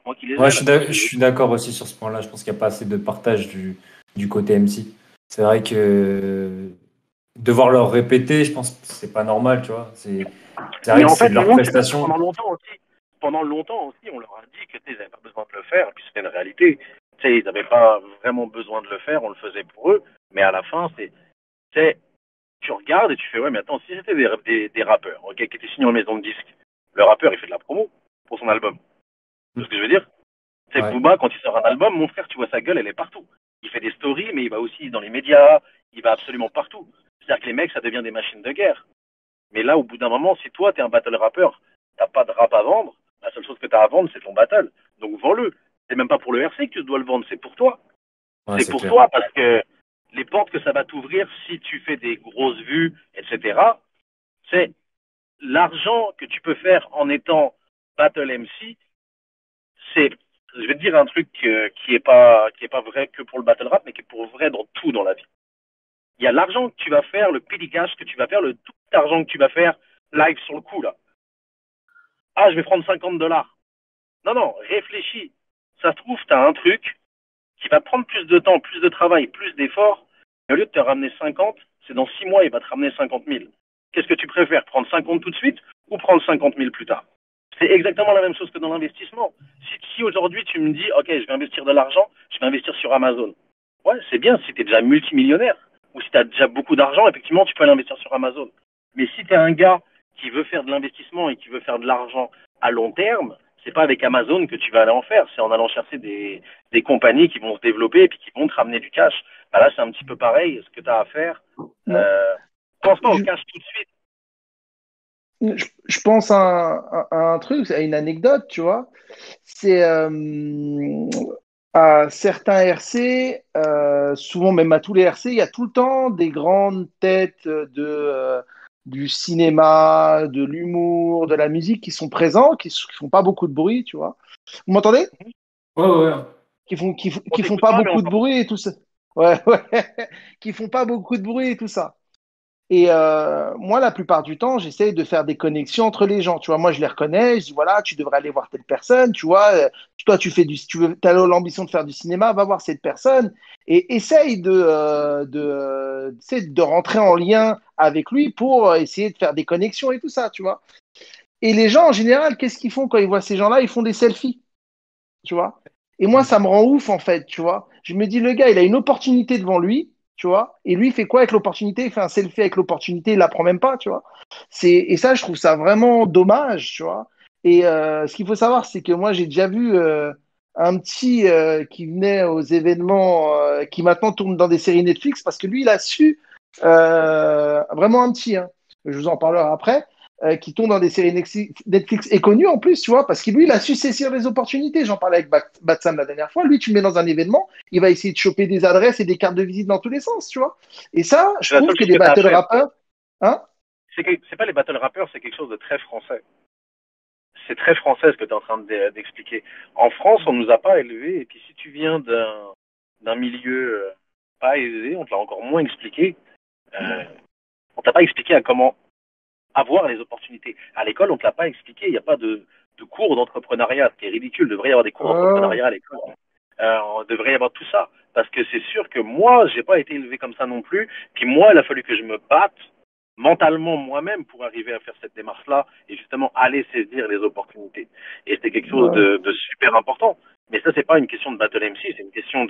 moi qui les ai. Ouais, je suis d'accord aussi sur ce point-là. Je pense qu'il n'y a pas assez de partage du côté MC. C'est vrai que devoir leur répéter, je pense que c'est pas normal, tu vois. C'est vrai que c'est de leur prestation. Pendant longtemps aussi, on leur a dit que ils n'avaient pas besoin de le faire, puis c'était une réalité. Ils n'avaient pas vraiment besoin de le faire, on le faisait pour eux, mais à la fin, tu regardes et tu fais, ouais, mais attends, si c'était des rappeurs, ok, qui étaient signés en maison de disque, le rappeur, il fait de la promo pour son album. C'est ce que je veux dire? Ouais. Booba, quand il sort un album, mon frère, tu vois sa gueule, elle est partout. Il fait des stories, mais il va aussi dans les médias, il va absolument partout. C'est-à-dire que les mecs, ça devient des machines de guerre. Mais là, au bout d'un moment, si toi, t'es un battle rappeur, t'as pas de rap à vendre, la seule chose que t'as à vendre, c'est ton battle. Donc vends-le. C'est même pas pour le RC que tu dois le vendre, c'est pour toi. Ouais, c'est pour clair. toi parce que les portes que ça va t'ouvrir si tu fais des grosses vues, etc. C'est l'argent que tu peux faire en étant battle MC. C'est, je vais te dire un truc qui est pas vrai que pour le battle rap, mais qui est pour vrai dans tout dans la vie. Il y a l'argent que tu vas faire, le petty cash que tu vas faire, le tout argent que tu vas faire live sur le coup là. Ah, je vais prendre $50. Non, non, réfléchis. Ça se trouve, tu as un truc qui va te prendre plus de temps, plus de travail, plus d'efforts. Et au lieu de te ramener 50, c'est dans 6 mois, il va te ramener 50 000. Qu'est-ce que tu préfères, prendre 50 tout de suite ou prendre 50 000 plus tard? C'est exactement la même chose que dans l'investissement. Si aujourd'hui tu me dis, OK, je vais investir de l'argent, je vais investir sur Amazon. Ouais, c'est bien si tu es déjà multimillionnaire ou si tu as déjà beaucoup d'argent, effectivement, tu peux l'investir sur Amazon. Mais si tu es un gars qui veut faire de l'investissement et qui veut faire de l'argent à long terme, c'est pas avec Amazon que tu vas aller en faire, c'est en allant chercher des compagnies qui vont se développer et puis qui vont te ramener du cash. Bah là, c'est un petit peu pareil, ce que tu as à faire. Pense pas au cash tout de suite. Je pense à un truc, à une anecdote, tu vois. C'est à certains RC, souvent même à tous les RC, il y a tout le temps des grandes têtes du cinéma, de l'humour, de la musique qui sont présents, qui font pas beaucoup de bruit, tu vois. Vous m'entendez? Ouais, ouais. Qui font pas beaucoup de bruit et tout ça. Ouais, ouais. Qui font pas beaucoup de bruit et tout ça. Et moi, la plupart du temps, j'essaie de faire des connexions entre les gens. Tu vois, moi, je les reconnais. Je dis, voilà, tu devrais aller voir telle personne. Tu vois, toi, si tu veux, as l'ambition de faire du cinéma, va voir cette personne et essaye de rentrer en lien avec lui pour essayer de faire des connexions et tout ça, tu vois. Et les gens, en général, qu'est-ce qu'ils font quand ils voient ces gens-là? Ils font des selfies, tu vois. Et moi, ça me rend ouf, en fait, tu vois. Je me dis, le gars, il a une opportunité devant lui, tu vois. Et lui, il fait quoi avec l'opportunité? Il fait un selfie avec l'opportunité, il la prend même pas, tu vois. Et ça, je trouve ça vraiment dommage, tu vois. Et ce qu'il faut savoir, c'est que moi, j'ai déjà vu un petit qui venait aux événements, qui maintenant tourne dans des séries Netflix, parce que lui, il a su, vraiment un petit, hein, je vous en parlerai après, qui tourne dans des séries Netflix et connues en plus, tu vois, parce que lui, il a su saisir les opportunités. J'en parlais avec Batsam la dernière fois. Lui, tu le mets dans un événement, il va essayer de choper des adresses et des cartes de visite dans tous les sens, tu vois. Et ça, je C'est la trouve seule que chose les que tu as à battle faire. rappers, hein, C'est pas les battle rappers, c'est quelque chose de très français. C'est très français ce que tu es en train d'expliquer. En France, on nous a pas élevés, et puis si tu viens d'un milieu pas aisé, on te l'a encore moins expliqué. On t'a pas expliqué à comment avoir les opportunités. À l'école, on te l'a pas expliqué. Il n'y a pas de cours d'entrepreneuriat, ce qui est ridicule. Il devrait y avoir des cours d'entrepreneuriat à l'école. On devrait y avoir tout ça. Parce que c'est sûr que moi, j'ai pas été élevé comme ça non plus. Puis moi, il a fallu que je me batte mentalement moi-même pour arriver à faire cette démarche-là et justement aller saisir les opportunités. Et c'était quelque chose ouais. de super important. Mais ça, c'est pas une question de battle MC, c'est une question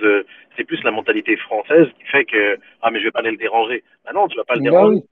c'est plus la mentalité française qui fait que, ah, mais je vais pas aller le déranger. Bah non, tu vas pas le Bah déranger. oui.